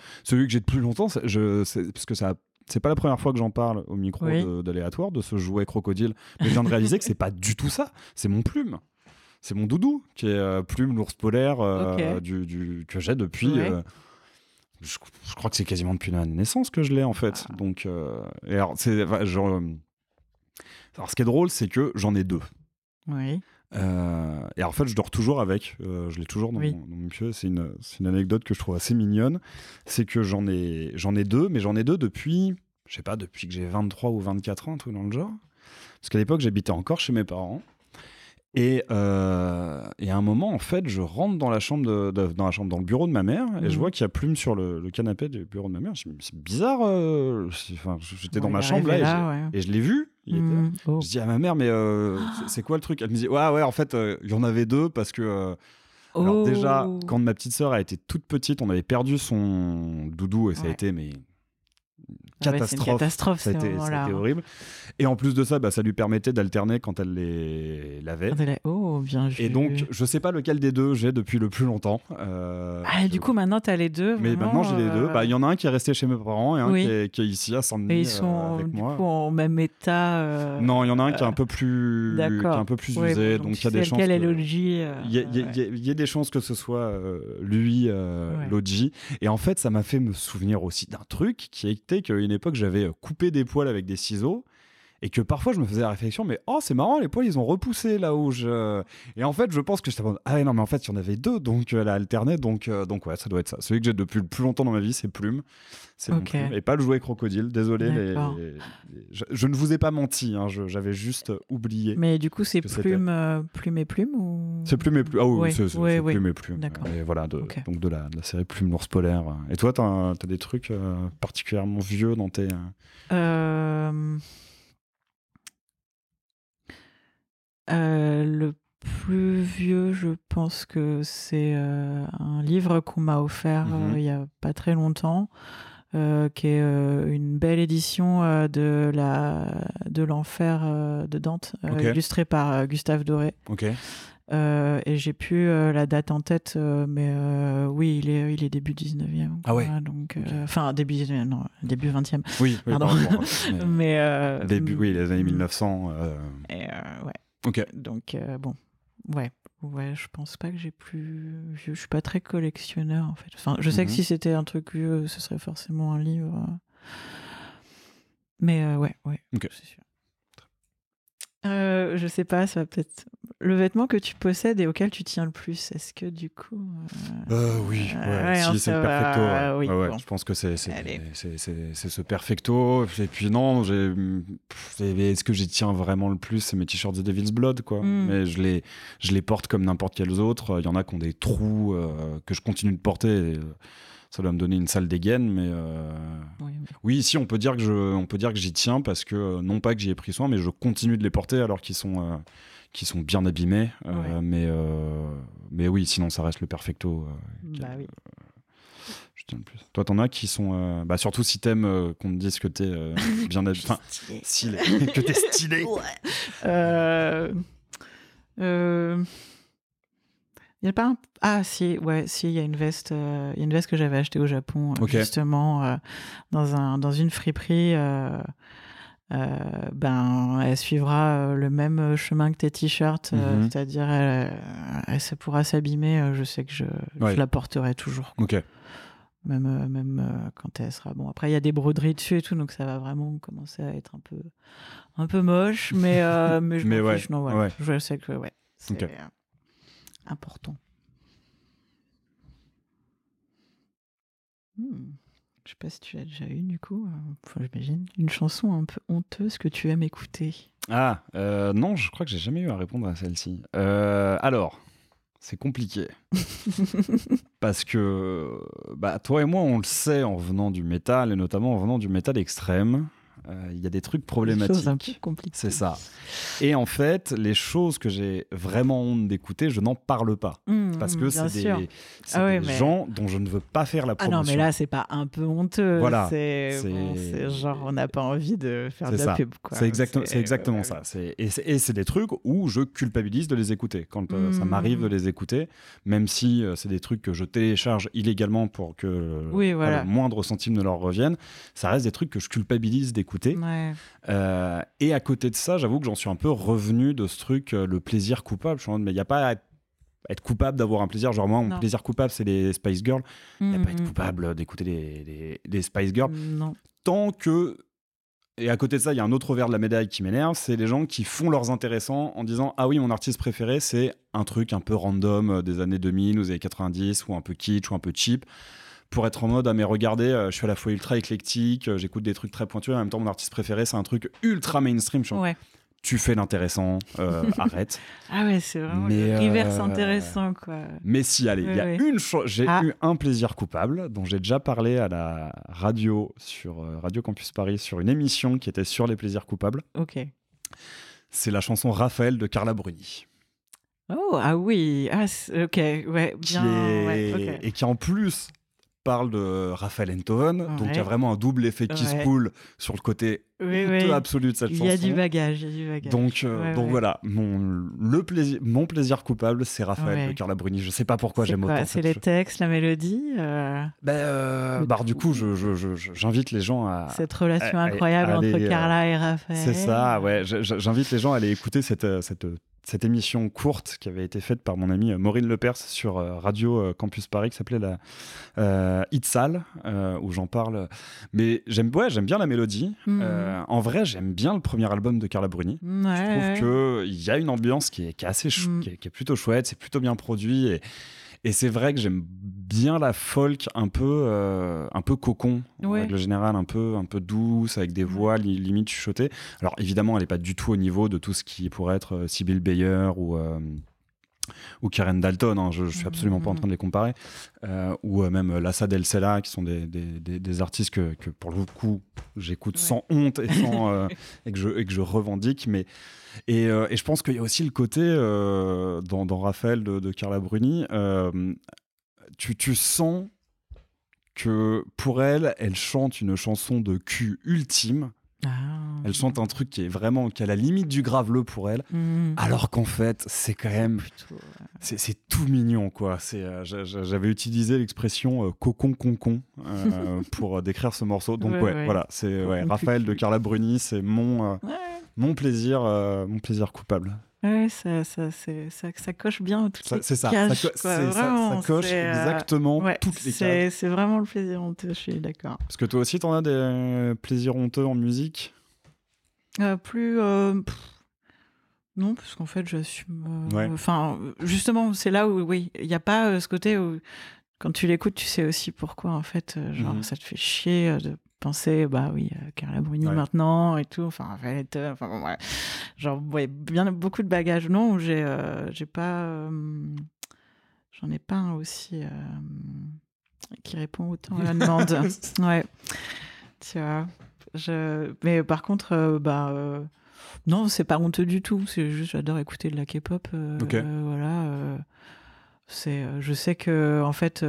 A: que j'ai depuis longtemps, parce que ça... C'est pas la première fois que j'en parle au micro d'Aléatoire, de ce jouet crocodile, mais je viens de réaliser que c'est pas du tout ça, c'est mon Plume. C'est mon doudou, qui est Plume, l'ours polaire, que j'ai depuis... je crois que c'est quasiment depuis la naissance que je l'ai, en fait. Donc, et alors, alors, ce qui est drôle, c'est que j'en ai 2.
B: Oui.
A: Et en fait, je dors toujours avec. Je l'ai toujours dans mon pieu. C'est une anecdote que je trouve assez mignonne. C'est que j'en ai 2, mais j'en ai 2 depuis, je sais pas, depuis que j'ai 23 ou 24 ans, un truc dans le genre. Parce qu'à l'époque, j'habitais encore chez mes parents. Et à un moment, en fait, je rentre dans la chambre, dans le bureau de ma mère, et je vois qu'il y a Plume sur le canapé du bureau de ma mère. Je me dis, c'est bizarre. J'étais dans ma chambre là, et je l'ai vu. Il était là. Je dis à ma mère, mais c'est quoi le truc ? Elle me dit, ouais, en fait, il y en avait 2 parce que. Alors déjà, quand ma petite sœur a été toute petite, on avait perdu son doudou, et ça a été catastrophe.
B: C'est une catastrophe,
A: ça a été horrible. Et en plus de ça, ça lui permettait d'alterner quand elle les lavait.
B: Bien vu.
A: Et donc, je sais pas lequel des 2 j'ai depuis le plus longtemps.
B: Du coup, maintenant, t'as les 2.
A: Mais maintenant, j'ai les 2. Il y en a un qui est resté chez mes parents et un qui est ici à Saint-Denis.
B: Et ils sont
A: avec moi.
B: Du coup en même état.
A: Non, il y en a un qui est un peu plus, usé. Donc, il y a des chances.
B: Quel est l'OG
A: Il y a des chances que ce soit lui, l'OG. Et en fait, ça m'a fait me souvenir aussi d'un truc qui était qu'à une époque, j'avais coupé des poils avec des ciseaux. Et que parfois je me faisais la réflexion, mais c'est marrant, les poils ils ont repoussé là où je. Et en fait, je pense que j'étais non, mais en fait il y en avait 2, donc elle a alterné, donc ouais, ça doit être ça. Celui que j'ai depuis le plus longtemps dans ma vie, c'est Plume. C'est mon Plume, et pas le jouet crocodile. Désolé, je ne vous ai pas menti, j'avais juste oublié.
B: Mais du coup, c'est Plume et Plume ou...
A: C'est Plume et Plume. Ah oui, c'est Plume et Plume.
B: D'accord.
A: Et voilà, donc de la série Plume, l'ours polaire. Et toi, t'as des trucs particulièrement vieux dans tes.
B: Le plus vieux, je pense que c'est un livre qu'on m'a offert il y a pas très longtemps, qui est une belle édition de l'Enfer de Dante, illustrée par Gustave Doré.
A: Ok.
B: Et j'ai plus la date en tête, mais oui, il est début 19e.
A: Ah ouais.
B: Donc, enfin, début 19e, non, début 20e.
A: Oui,
B: pardon.
A: Mais début, oui, les années 1900.
B: Et, ouais.
A: Ok.
B: Donc, bon, ouais, je pense pas que j'ai plus. Je suis pas très collectionneur, en fait. Enfin, je sais que si c'était un truc vieux, ce serait forcément un livre. Mais ouais,
A: okay.
B: C'est sûr. Je sais pas, ça va peut-être. Le vêtement que tu possèdes et auquel tu tiens le plus, est-ce que du coup.
A: Oui, si, c'est le perfecto.
B: Oui,
A: bon. Je pense que c'est ce perfecto. Et puis non, est-ce que j'y tiens vraiment le plus? C'est mes t-shirts The Devil's Blood, quoi. Mais je les porte comme n'importe quels autres. Il y en a qui ont des trous que je continue de porter. Ça doit me donner une sale dégaine, mais oui, ici on peut dire que j'y tiens parce que non pas que j'y ai pris soin, mais je continue de les porter alors qu'ils sont bien abîmés. Mais oui, sinon ça reste le perfecto.
B: Oui.
A: Je tiens le plus. Toi, t'en as qui sont, surtout si t'aimes qu'on te dise que t'es bien habillé, enfin, que t'es stylé.
B: Il y a pas si, il y a une veste que j'avais achetée au Japon justement dans une friperie. Elle suivra le même chemin que tes t-shirts, c'est-à-dire elle pourra s'abîmer. Je sais que je la porterai toujours.
A: Ok.
B: Même quand elle sera bon. Après, il y a des broderies dessus et tout, donc ça va vraiment commencer à être un peu moche, mais je m'en fiche. Non, voilà. Je sais que c'est important. Je sais pas si tu l'as déjà eu du coup. J'imagine une chanson un peu honteuse que tu aimes écouter.
A: Non, je crois que j'ai jamais eu à répondre à celle-ci. Alors, c'est compliqué parce que toi et moi, on le sait en venant du métal et notamment en venant du métal extrême. Il y a des trucs problématiques.
B: Des choses un peu compliquées.
A: C'est ça. Et en fait, les choses que j'ai vraiment honte d'écouter, je n'en parle pas. Parce que c'est des gens dont je ne veux pas faire la promotion.
B: Ah non, mais là, c'est pas un peu honteux.
A: Voilà.
B: C'est genre, on n'a pas envie de faire de la pub. Quoi.
A: C'est exactement ça. Et c'est des trucs où je culpabilise de les écouter. Quand ça m'arrive de les écouter, même si c'est des trucs que je télécharge illégalement pour que le moindre centime ne leur revienne, ça reste des trucs que je culpabilise d'écouter.
B: Ouais.
A: Et à côté de ça, j'avoue que j'en suis un peu revenu de ce truc, le plaisir coupable. Je suis en mode, mais il n'y a pas à être coupable d'avoir un plaisir. Genre, moi, mon plaisir coupable, c'est les Spice Girls. Il n'y a pas à être coupable d'écouter les Spice Girls.
B: Non.
A: Tant que. Et à côté de ça, il y a un autre revers de la médaille qui m'énerve, c'est les gens qui font leurs intéressants en disant « Ah oui, mon artiste préféré, c'est un truc un peu random des années 2000 ou des années 90 ou un peu kitsch ou un peu cheap. » Pour être en mode, mais regardez, je suis à la fois ultra éclectique, j'écoute des trucs très pointus, en même temps, mon artiste préféré, c'est un truc ultra mainstream. Tu fais l'intéressant, arrête.
B: Ah ouais, c'est vraiment le reverse intéressant, quoi.
A: Mais si, allez, il y a une chose, j'ai eu un plaisir coupable, dont j'ai déjà parlé à la radio, sur Radio Campus Paris, sur une émission qui était sur les plaisirs coupables.
B: Ok.
A: C'est la chanson Raphaël de Carla Bruni.
B: Oh, ah oui, ok, ouais, bien.
A: Et qui en plus parle de Raphaël Enthoven, donc il y a vraiment un double effet Kiss Pool sur le côté absolu de cette chanson.
B: Il y a du bagage.
A: Donc voilà, mon plaisir coupable, c'est Raphaël de Carla Bruni. Je sais pas pourquoi j'aime autant.
B: C'est les textes, la mélodie.
A: Du coup, j'invite les gens à
B: cette relation incroyable entre Carla et Raphaël.
A: C'est ça, ouais. J'invite les gens à aller écouter cette émission courte qui avait été faite par mon ami Maureen Lepers sur Radio Campus Paris, qui s'appelait la Itzal, où j'en parle. Mais j'aime bien la mélodie. En vrai, j'aime bien le premier album de Carla Bruni. Je trouve qu'il y a une ambiance qui est assez qui est plutôt chouette, c'est plutôt bien produit. Et c'est vrai que j'aime bien la folk un peu cocon, en règle générale, un peu douce, avec des voix limite chuchotées. Alors évidemment, elle n'est pas du tout au niveau de tout ce qui pourrait être Sibylle Beyer ou Karen Dalton, hein. Je suis absolument pas en train de les comparer, ou même Lassa Del Sella, qui sont des artistes que pour le coup j'écoute sans honte et que je revendique, mais et je pense qu'il y a aussi le côté dans Raphaël de Carla Bruni, tu sens que pour elle, elle chante une chanson de cul ultime. Elle chante un truc qui est à la limite du graveleux pour elle, alors qu'en fait, c'est quand même... C'est tout mignon, quoi. J'avais utilisé l'expression cocon concon pour décrire ce morceau. Donc voilà, c'est Raphaël de Carla Bruni, c'est mon plaisir coupable.
B: Ouais, ça coche bien toutes les cases.
A: Ça coche exactement toutes les cases.
B: C'est vraiment le plaisir honteux, je suis d'accord.
A: Parce que toi aussi, t'en as des plaisirs honteux en musique ?
B: Non, parce qu'en fait, j'assume. Enfin, justement, c'est là où, oui, il n'y a pas ce côté où, quand tu l'écoutes, tu sais aussi pourquoi, en fait, ça te fait chier de penser, Carla Bruni maintenant et tout. Enfin, en fait, bon, ouais. Genre, bien beaucoup de bagages. Non, j'ai pas. J'en ai pas un aussi qui répond autant à la demande. Ouais. Tu vois. Mais par contre, non, c'est pas honteux du tout. C'est juste, j'adore écouter de la K-pop. Voilà. Je sais que, en fait,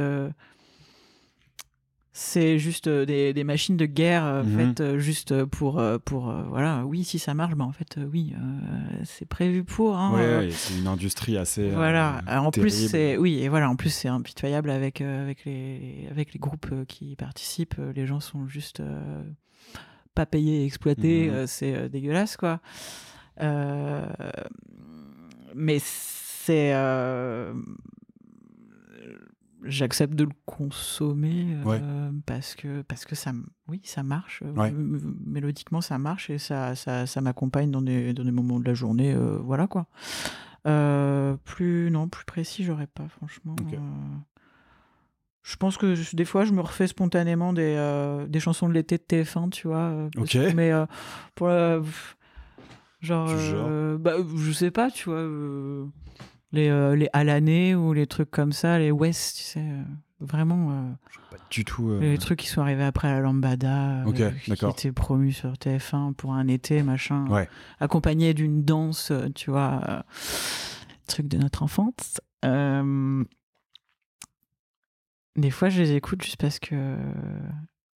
B: c'est juste des machines de guerre faites juste pour voilà. Oui, si ça marche, en fait, oui, c'est prévu pour. Hein,
A: c'est une industrie assez.
B: Voilà. En
A: terrible.
B: plus, en plus, c'est impitoyable avec les groupes qui y participent. Les gens sont juste pas payés et exploités. C'est dégueulasse, quoi. Mais c'est j'accepte de le consommer parce que ça marche. Mélodiquement, ça marche et ça m'accompagne dans des moments de la journée. Voilà, quoi. Plus précis, j'aurais pas, franchement. Je pense que des fois, je me refais spontanément des chansons de l'été de TF1, tu vois. Mais pour genre, je sais pas, tu vois, les à l'année ou les trucs comme ça, les West, tu sais, vraiment.
A: Pas du tout.
B: Les trucs qui sont arrivés après la Lambada, qui étaient promus sur TF1 pour un été, machin, accompagné d'une danse, tu vois, truc de notre enfance. Des fois, je les écoute juste parce que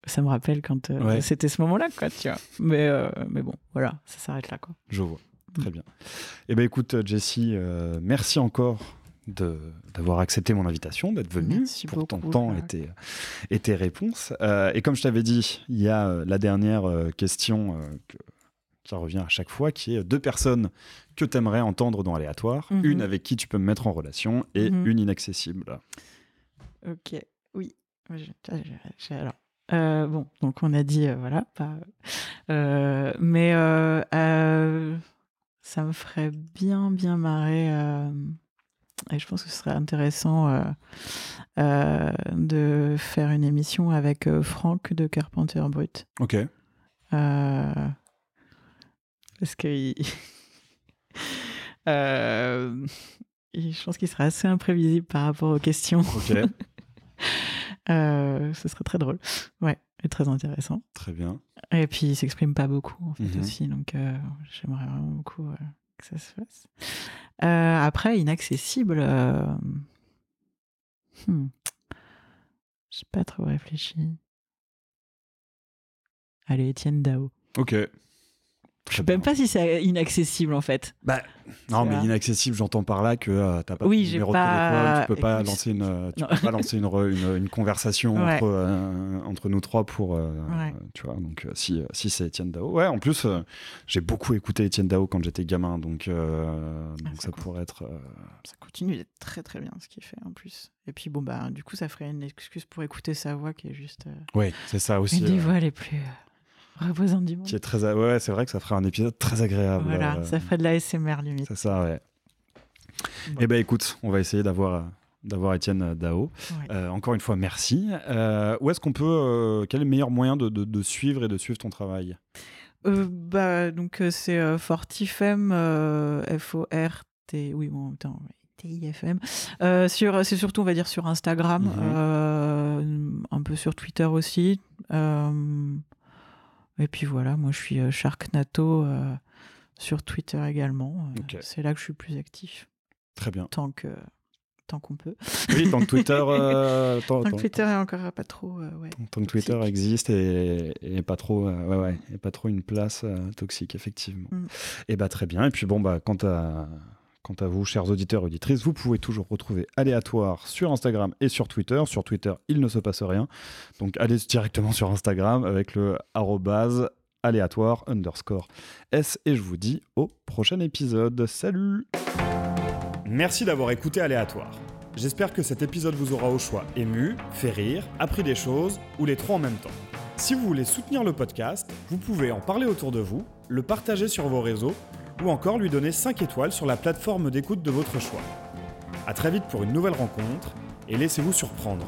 B: ça me rappelle quand c'était ce moment-là, quoi, tu vois. Mais bon, voilà, ça s'arrête là, quoi.
A: Je vois. Très bien. Eh bien, écoute, Jessie, merci encore d'avoir accepté mon invitation, d'être venue pour ton temps et tes réponses. Et comme je t'avais dit, il y a la dernière question qui revient à chaque fois, qui est 2 personnes que tu aimerais entendre dans Aléatoire, une avec qui tu peux me mettre en relation et une inaccessible.
B: Ok, oui. Alors, bon, donc on a dit, voilà, pas... mais ça me ferait bien marrer, et je pense que ce serait intéressant de faire une émission avec Franck de Carpenter Brut.
A: Ok.
B: Parce que je pense qu'il serait assez imprévisible par rapport aux questions.
A: Ok.
B: Ce serait très drôle. Ouais, et très intéressant.
A: Très bien.
B: Et puis, il s'exprime pas beaucoup, en fait, aussi. Donc, j'aimerais vraiment beaucoup que ça se fasse. Après, inaccessible... J'ai pas trop réfléchi. Allez, Étienne Dao.
A: Ok.
B: Je sais même pas si c'est inaccessible, en fait.
A: Non, mais inaccessible, j'entends par là que t'as pas de numéro de téléphone, tu peux pas lancer une conversation entre nous trois pour tu vois. Donc si c'est Étienne Dao, en plus j'ai beaucoup écouté Étienne Dao quand j'étais gamin, donc ça pourrait être.
B: Ça continue d'être très très bien ce qu'il fait en plus. Et puis bon du coup ça ferait une excuse pour écouter sa voix qui est juste.
A: Oui, c'est ça aussi.
B: Une des voix les plus reposante du monde.
A: Qui est très c'est vrai que ça ferait un épisode très agréable.
B: Voilà, ça ferait de la ASMR limite.
A: C'est ça, ouais. Bon. Eh ben écoute, on va essayer d'avoir Étienne Dao. Encore une fois, merci. Où est-ce qu'on peut quel est le meilleur moyen de suivre et de suivre ton travail?
B: Donc c'est Fortifem, F-O-R-T. Oui, bon, attends. TIFM. C'est surtout, on va dire, sur Instagram, un peu sur Twitter aussi. Et puis voilà, moi je suis Sharknato sur Twitter également. C'est là que je suis plus actif.
A: Très bien.
B: Tant que tant qu'on peut.
A: Oui, tant que Twitter...
B: tant que Twitter est encore pas trop...
A: tant que Twitter existe et pas trop, et pas trop une place toxique, effectivement. Et très bien. Et puis quant à vous, chers auditeurs et auditrices, vous pouvez toujours retrouver Aléatoire sur Instagram et sur Twitter. Sur Twitter, il ne se passe rien. Donc allez directement sur Instagram avec le @aléatoire_S et je vous dis au prochain épisode. Salut! Merci d'avoir écouté Aléatoire. J'espère que cet épisode vous aura au choix ému, fait rire, appris des choses ou les trois en même temps. Si vous voulez soutenir le podcast, vous pouvez en parler autour de vous, le partager sur vos réseaux ou encore lui donner 5 étoiles sur la plateforme d'écoute de votre choix. À très vite pour une nouvelle rencontre et laissez-vous surprendre.